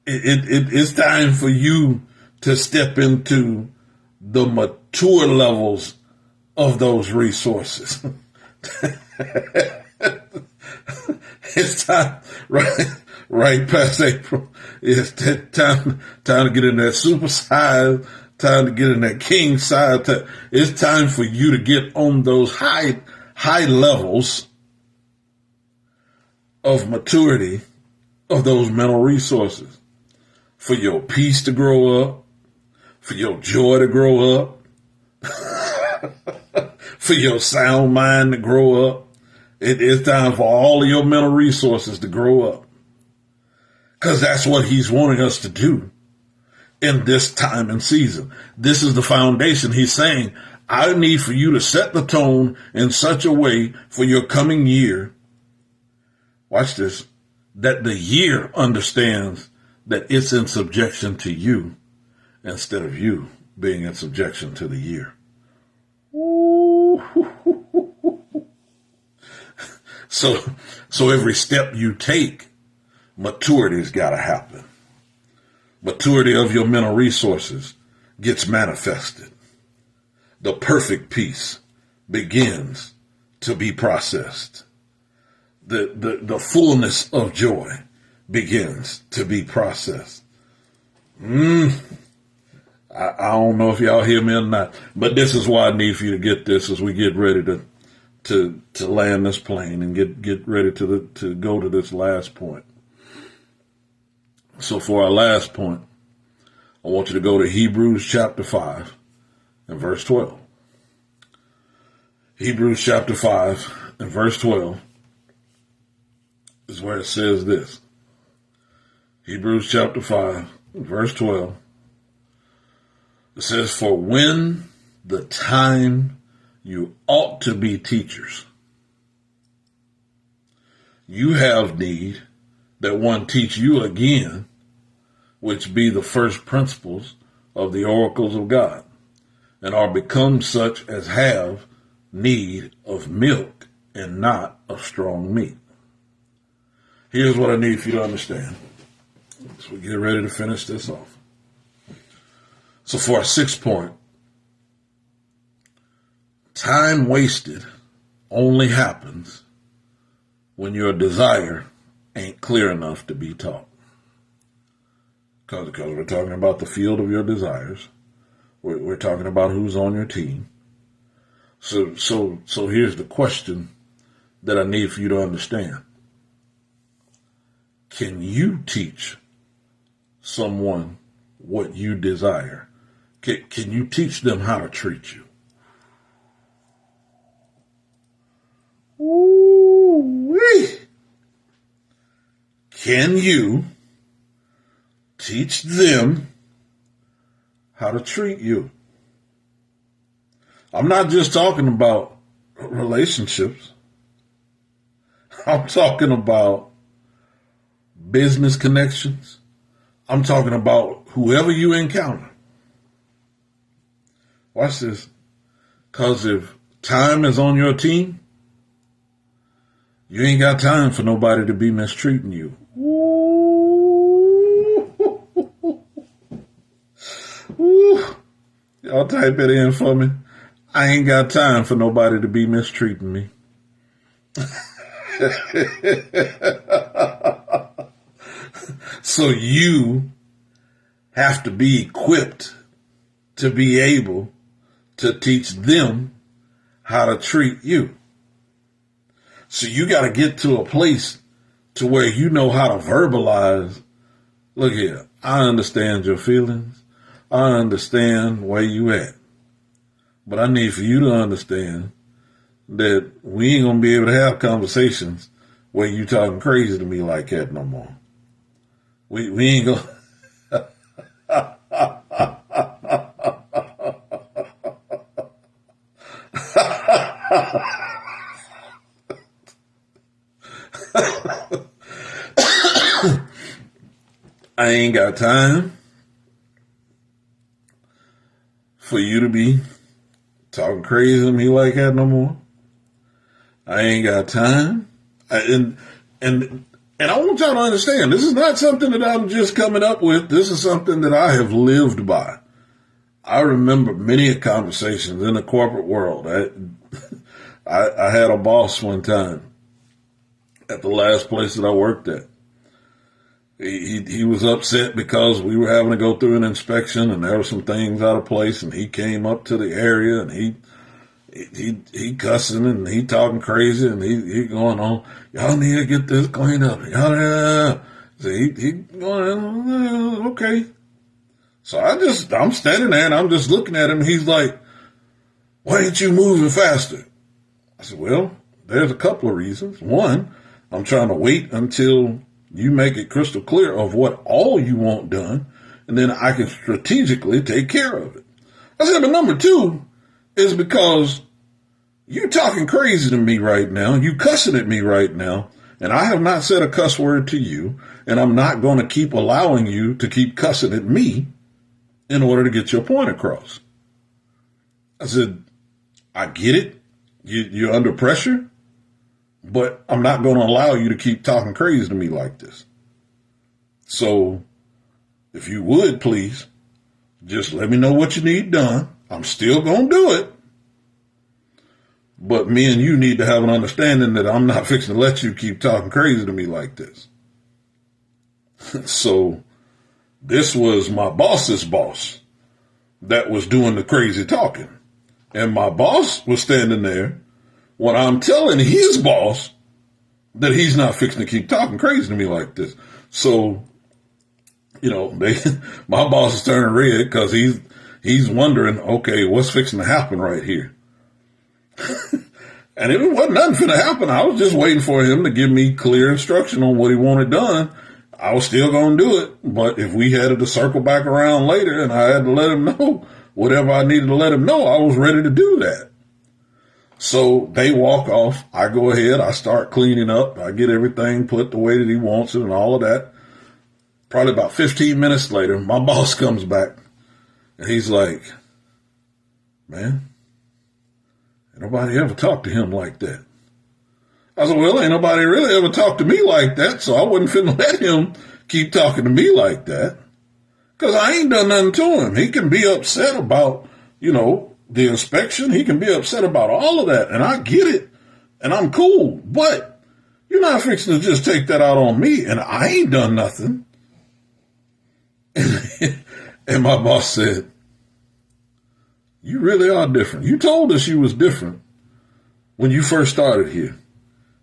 It's time for you to step into the mature levels of those resources. It's time, right past April. It's time to get in that supersized Time to get in that king side. It's time for you to get on those high levels of maturity of those mental resources. For your peace to grow up, for your joy to grow up, for your sound mind to grow up. It's time for all of your mental resources to grow up. Because that's what he's wanting us to do in this time and season. This is the foundation. He's saying, I need for you to set the tone in such a way for your coming year. Watch this. That the year understands that it's in subjection to you instead of you being in subjection to the year. So every step you take, maturity's got to happen. Maturity of your mental resources gets manifested. The perfect peace begins to be processed. The fullness of joy begins to be processed. I don't know if y'all hear me or not, but this is why I need for you to get this as we get ready to land this plane and get ready to go to this last point. So for our last point, I want you to go to Hebrews chapter 5 and verse 12. Hebrews chapter 5 and verse 12 is where it says this. Hebrews chapter 5 and verse 12. It says, for when the time you ought to be teachers, you have need that one teach you again, which be the first principles of the oracles of God, and are become such as have need of milk and not of strong meat. Here's what I need for you to understand as we get ready to finish this off. So for our 6th point, time wasted only happens when your desire ain't clear enough to be taught. Because we're talking about the field of your desires. We're talking about who's on your team. So here's the question that I need for you to understand. Can you teach someone what you desire? Can you teach them how to treat you? Ooh-wee. Can you teach them how to treat you? I'm not just talking about relationships. I'm talking about business connections. I'm talking about whoever you encounter. Watch this. Because if time is on your team, you ain't got time for nobody to be mistreating you. Ooh. Y'all type it in for me. I ain't got time for nobody to be mistreating me. So you have to be equipped to be able to teach them how to treat you. So you got to get to a place to where you know how to verbalize. Look here, I understand your feelings. I understand where you at. But I need for you to understand that we ain't going to be able to have conversations where you talking crazy to me like that no more. We ain't going to. I ain't got time for you to be talking crazy to me like that no more. I ain't got time. And I want y'all to understand, this is not something that I'm just coming up with. This is something that I have lived by. I remember many conversations in the corporate world. I had a boss one time at the last place that I worked at. He was upset because we were having to go through an inspection and there were some things out of place, and he came up to the area and he cussing and he talking crazy and he going on, y'all need to get this cleaned up. Y'all, so he going, okay. So I'm standing there and I'm just looking at him. He's like, why ain't you moving faster? I said, well, there's a couple of reasons. One, I'm trying to wait until you make it crystal clear of what all you want done, and then I can strategically take care of it. I said, but number two is because you're talking crazy to me right now. You cussing at me right now, and I have not said a cuss word to you, and I'm not going to keep allowing you to keep cussing at me in order to get your point across. I said, I get it. You're under pressure, but I'm not going to allow you to keep talking crazy to me like this. So if you would, please, just let me know what you need done. I'm still going to do it. But me and you need to have an understanding that I'm not fixing to let you keep talking crazy to me like this. So this was my boss's boss that was doing the crazy talking. And my boss was standing there when I'm telling his boss that he's not fixing to keep talking crazy to me like this. So, my boss is turning red because he's wondering, okay, what's fixing to happen right here? And it wasn't nothing finna happen. I was just waiting for him to give me clear instruction on what he wanted done. I was still going to do it. But if we had to circle back around later and I had to let him know whatever I needed to let him know, I was ready to do that. So they walk off. I go ahead. I start cleaning up. I get everything put the way that he wants it and all of that. Probably about 15 minutes later, my boss comes back and he's like, man, ain't nobody ever talked to him like that. I said, well, ain't nobody really ever talked to me like that, so I wasn't finna let him keep talking to me like that. Because I ain't done nothing to him. He can be upset about, the inspection. He can be upset about all of that, and I get it, and I'm cool. But you're not fixing to just take that out on me, and I ain't done nothing. And my boss said, you really are different. You told us you was different when you first started here.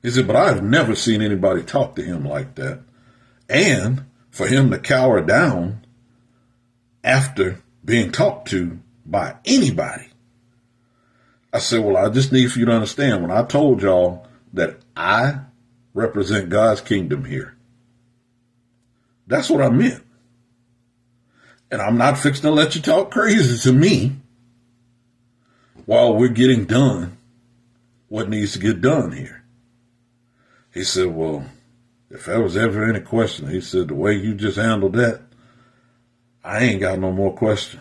He said, but I've never seen anybody talk to him like that. And for him to cower down after being talked to by anybody. I said, well, I just need for you to understand, when I told y'all that I represent God's kingdom here, that's what I meant. And I'm not fixing to let you talk crazy to me while we're getting done what needs to get done here. He said, well, if there was ever any question, he said, the way you just handled that, I ain't got no more question.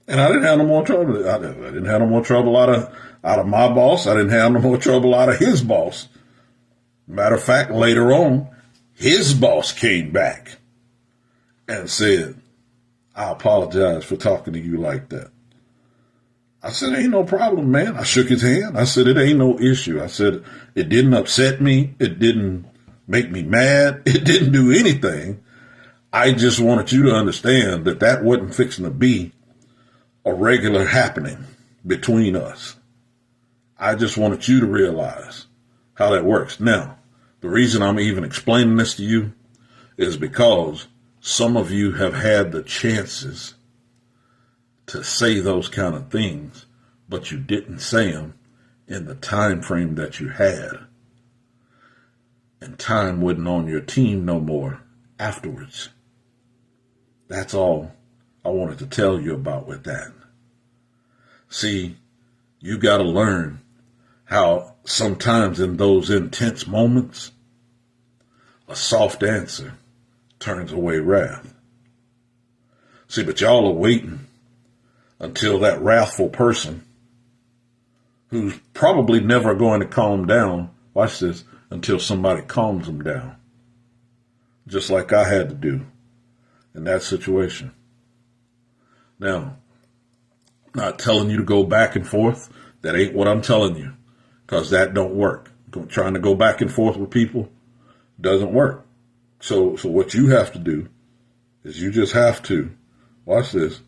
And I didn't have no more trouble. I didn't have no more trouble out of my boss. I didn't have no more trouble out of his boss. Matter of fact, later on, his boss came back and said, I apologize for talking to you like that. I said, ain't no problem, man. I shook his hand. I said, it ain't no issue. I said, it didn't upset me. It didn't make me mad. It didn't do anything. I just wanted you to understand that that wasn't fixing to be a regular happening between us. I just wanted you to realize how that works. Now, the reason I'm even explaining this to you is because some of you have had the chances to say those kind of things, but you didn't say them in the time frame that you had. And time wasn't on your team no more afterwards. That's all I wanted to tell you about with that. See, you got to learn how sometimes in those intense moments, a soft answer turns away wrath. See, but y'all are waiting until that wrathful person, who's probably never going to calm down, watch this, until somebody calms them down. Just like I had to do in that situation. Now, I'm not telling you to go back and forth. That ain't what I'm telling you, because that don't work. Trying to go back and forth with people doesn't work. So what you have to do is you just have to, watch this,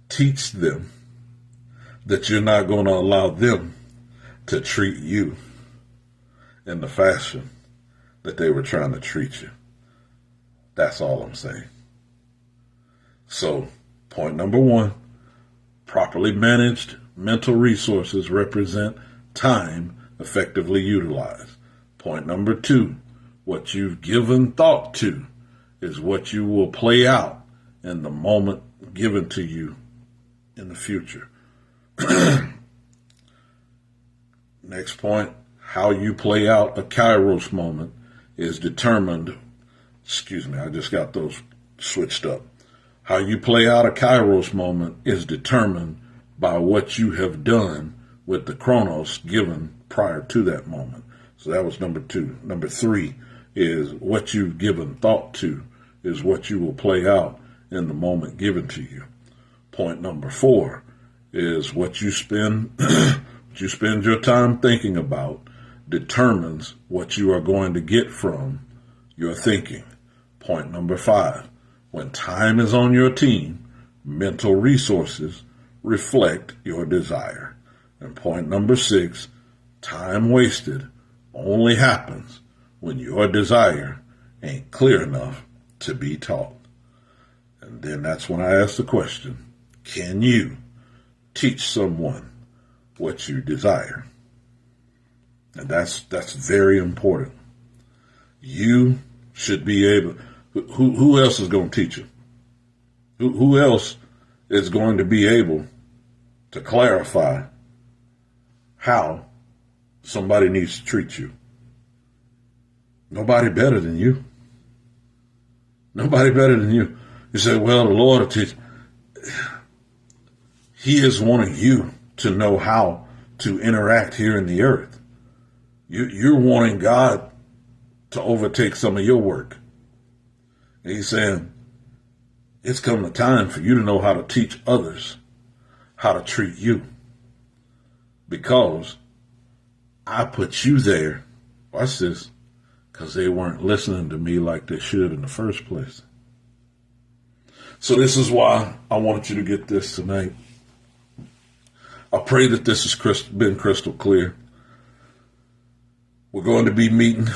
teach them that you're not going to allow them to treat you in the fashion that they were trying to treat you. That's all I'm saying. So, point number one, properly managed mental resources represent time effectively utilized. Point number two, what you've given thought to is what you will play out in the moment given to you in the future. Next point, how you play out a Kairos moment is determined, I just got those switched up. How you play out a Kairos moment is determined by what you have done with the Chronos given prior to that moment. So that was number two. Number three is what you've given thought to is what you will play out in the moment given to you. Point number four is what you spend your time thinking about determines what you are going to get from your thinking. Point number five, when time is on your team, mental resources reflect your desire. And point number six, time wasted only happens when your desire ain't clear enough to be taught. And then that's when I ask the question, can you teach someone what you desire? And that's very important. You should be able, who else is going to teach you? Who else is going to be able to clarify how somebody needs to treat you? Nobody better than you. Nobody better than you. You say, well, the Lord will teach. He is wanting you to know how to interact here in the earth. You're wanting God to overtake some of your work. And he's saying, it's come the time for you to know how to teach others how to treat you. Because I put you there, watch this, because they weren't listening to me like they should in the first place. So this is why I wanted you to get this tonight. I pray that this has been crystal clear. We're going to be meeting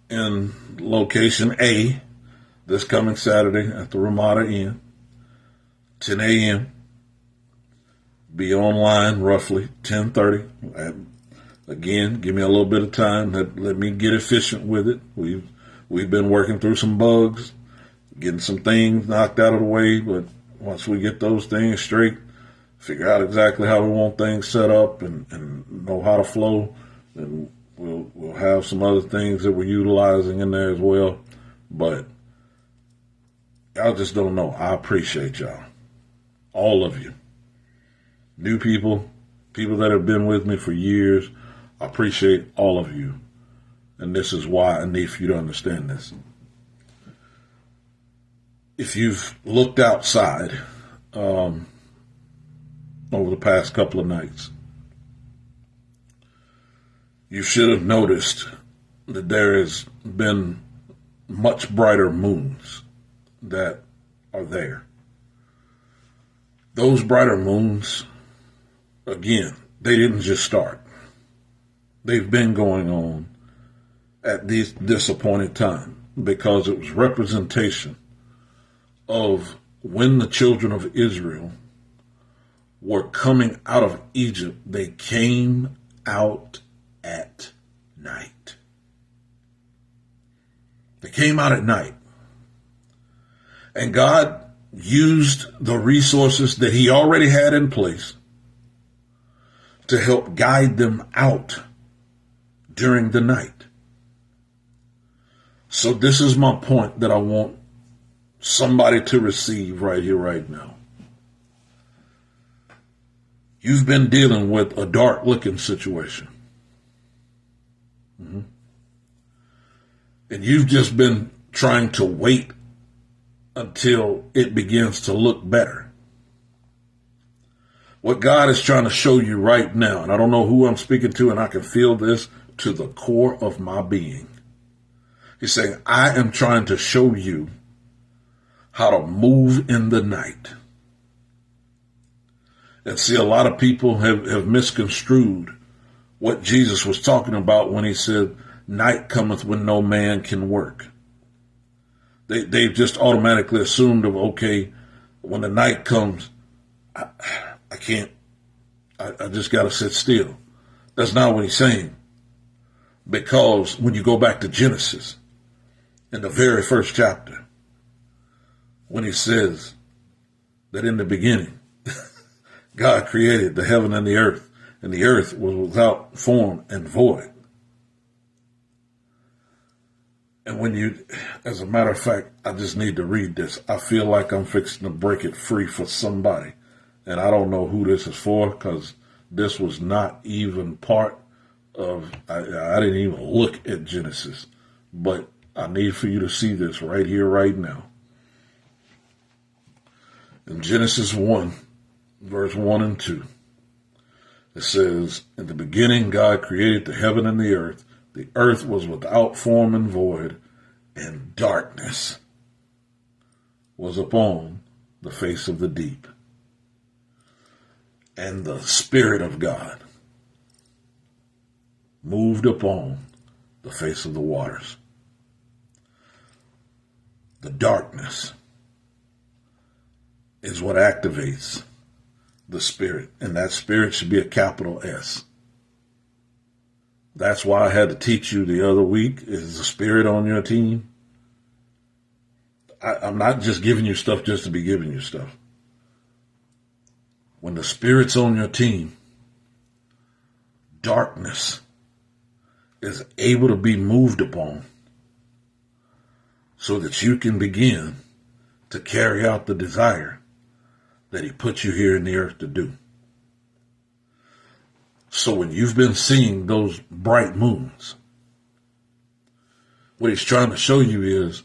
in location A this coming Saturday at the Ramada Inn, 10 a.m. Be online roughly 10:30. Again, give me a little bit of time. Let me get efficient with it. We've been working through some bugs, getting some things knocked out of the way, but once we get those things straight, figure out exactly how we want things set up and know how to flow, and we'll have some other things that we're utilizing in there as well. But y'all just don't know. I appreciate y'all. All of you. New people that have been with me for years. I appreciate all of you. And this is why I need for you to understand this. If you've looked outside over the past couple of nights, you should have noticed that there has been much brighter moons that are there. Those brighter moons, again, they didn't just start. They've been going on at this appointed time because it was representation of when the children of Israel were coming out of Egypt. They came out at night. They came out at night. And God used the resources that he already had in place to help guide them out during the night. So this is my point that I want somebody to receive right here, right now. You've been dealing with a dark looking situation. Mm-hmm. And you've just been trying to wait until it begins to look better. What God is trying to show you right now, and I don't know who I'm speaking to, and I can feel this to the core of my being. He's saying, I am trying to show you how to move in the night. And see, a lot of people have misconstrued what Jesus was talking about when he said, night cometh when no man can work. They've just automatically assumed of, okay, when the night comes, I can't, I just got to sit still. That's not what he's saying. Because when you go back to Genesis, in the very first chapter, when he says that in the beginning, God created the heaven and the earth was without form and void. And when you, as a matter of fact, I just need to read this. I feel like I'm fixing to break it free for somebody. And I don't know who this is for, because this was not even part of, I didn't even look at Genesis. But I need for you to see this right here, right now. In Genesis 1, verse 1 and 2, it says, in the beginning God created the heaven and the earth. The earth was without form and void, and darkness was upon the face of the deep. And the Spirit of God moved upon the face of the waters. The darkness is what activates the Spirit, and that Spirit should be a capital S. That's why I had to teach you the other week, is the Spirit on your team? I'm not just giving you stuff just to be giving you stuff. When the Spirit's on your team, darkness is able to be moved upon so that you can begin to carry out the desire that he put you here in the earth to do. So when you've been seeing those bright moons, what he's trying to show you is,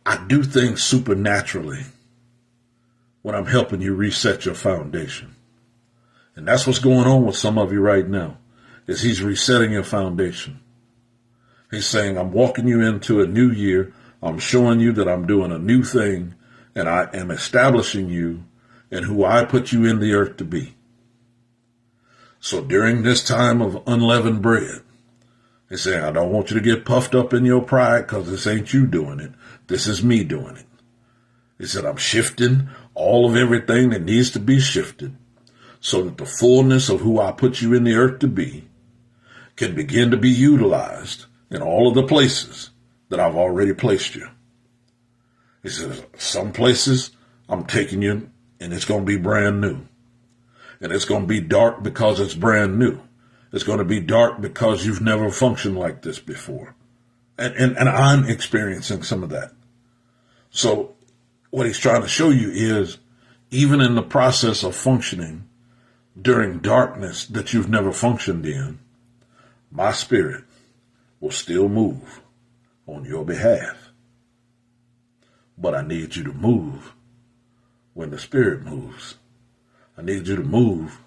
I do things supernaturally when I'm helping you reset your foundation. And that's what's going on with some of you right now, is he's resetting your foundation. He's saying, I'm walking you into a new year. I'm showing you that I'm doing a new thing, and I am establishing you in who I put you in the earth to be. So during this time of unleavened bread, he's saying, I don't want you to get puffed up in your pride, because this ain't you doing it. This is me doing it. He said, I'm shifting all of everything that needs to be shifted so that the fullness of who I put you in the earth to be can begin to be utilized in all of the places that I've already placed you. He says, some places I'm taking you and it's going to be brand new. And it's going to be dark because it's brand new. It's going to be dark because you've never functioned like this before. And I'm experiencing some of that. So what he's trying to show you is, even in the process of functioning during darkness that you've never functioned in, my Spirit will still move on your behalf. But I need you to move when the Spirit moves. I need you to move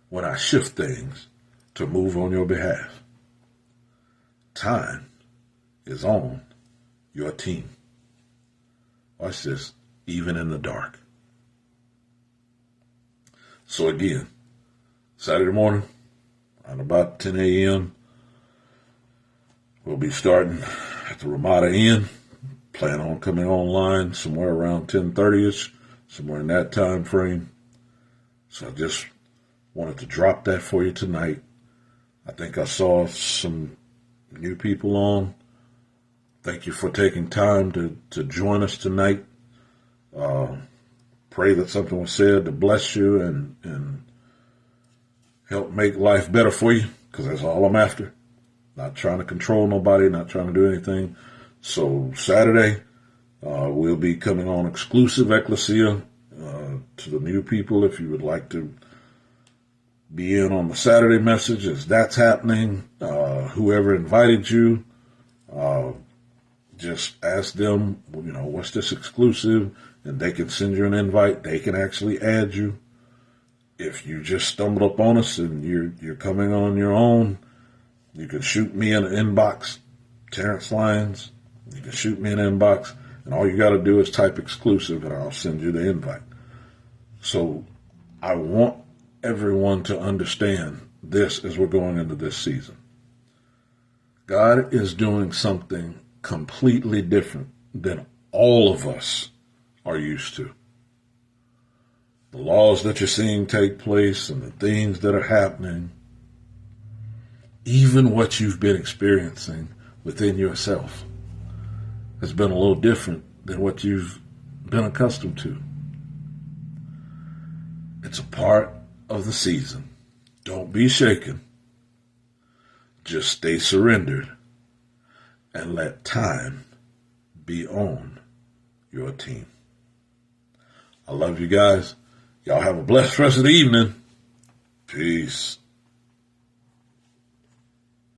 when I shift things to move on your behalf. Time is on your team. Watch this, even in the dark. So again, Saturday morning, around about 10 a.m., we'll be starting at the Ramada Inn. Plan on coming online somewhere around 10:30ish, somewhere in that time frame. So I just wanted to drop that for you tonight. I think I saw some new people on. Thank you for taking time to join us tonight. Pray that something was said to bless you and help make life better for you, because that's all I'm after. Not trying to control nobody, not trying to do anything. So Saturday, we'll be coming on exclusive Ecclesia to the new people. If you would like to be in on the Saturday message as that's happening, whoever invited you, just ask them, what's this exclusive? And they can send you an invite. They can actually add you. If you just stumbled up on us and you're coming on your own, you can shoot me in the inbox, Terrence Lyons, You can shoot me an inbox, and all you got to do is type exclusive, and I'll send you the invite. So I want everyone to understand this as we're going into this season. God is doing something completely different than all of us are used to. The laws that you're seeing take place and the things that are happening, even what you've been experiencing within yourself, has been a little different than what you've been accustomed to. It's a part of the season. Don't be shaken. Just stay surrendered and let time be on your team. I love you guys. Y'all have a blessed rest of the evening. Peace.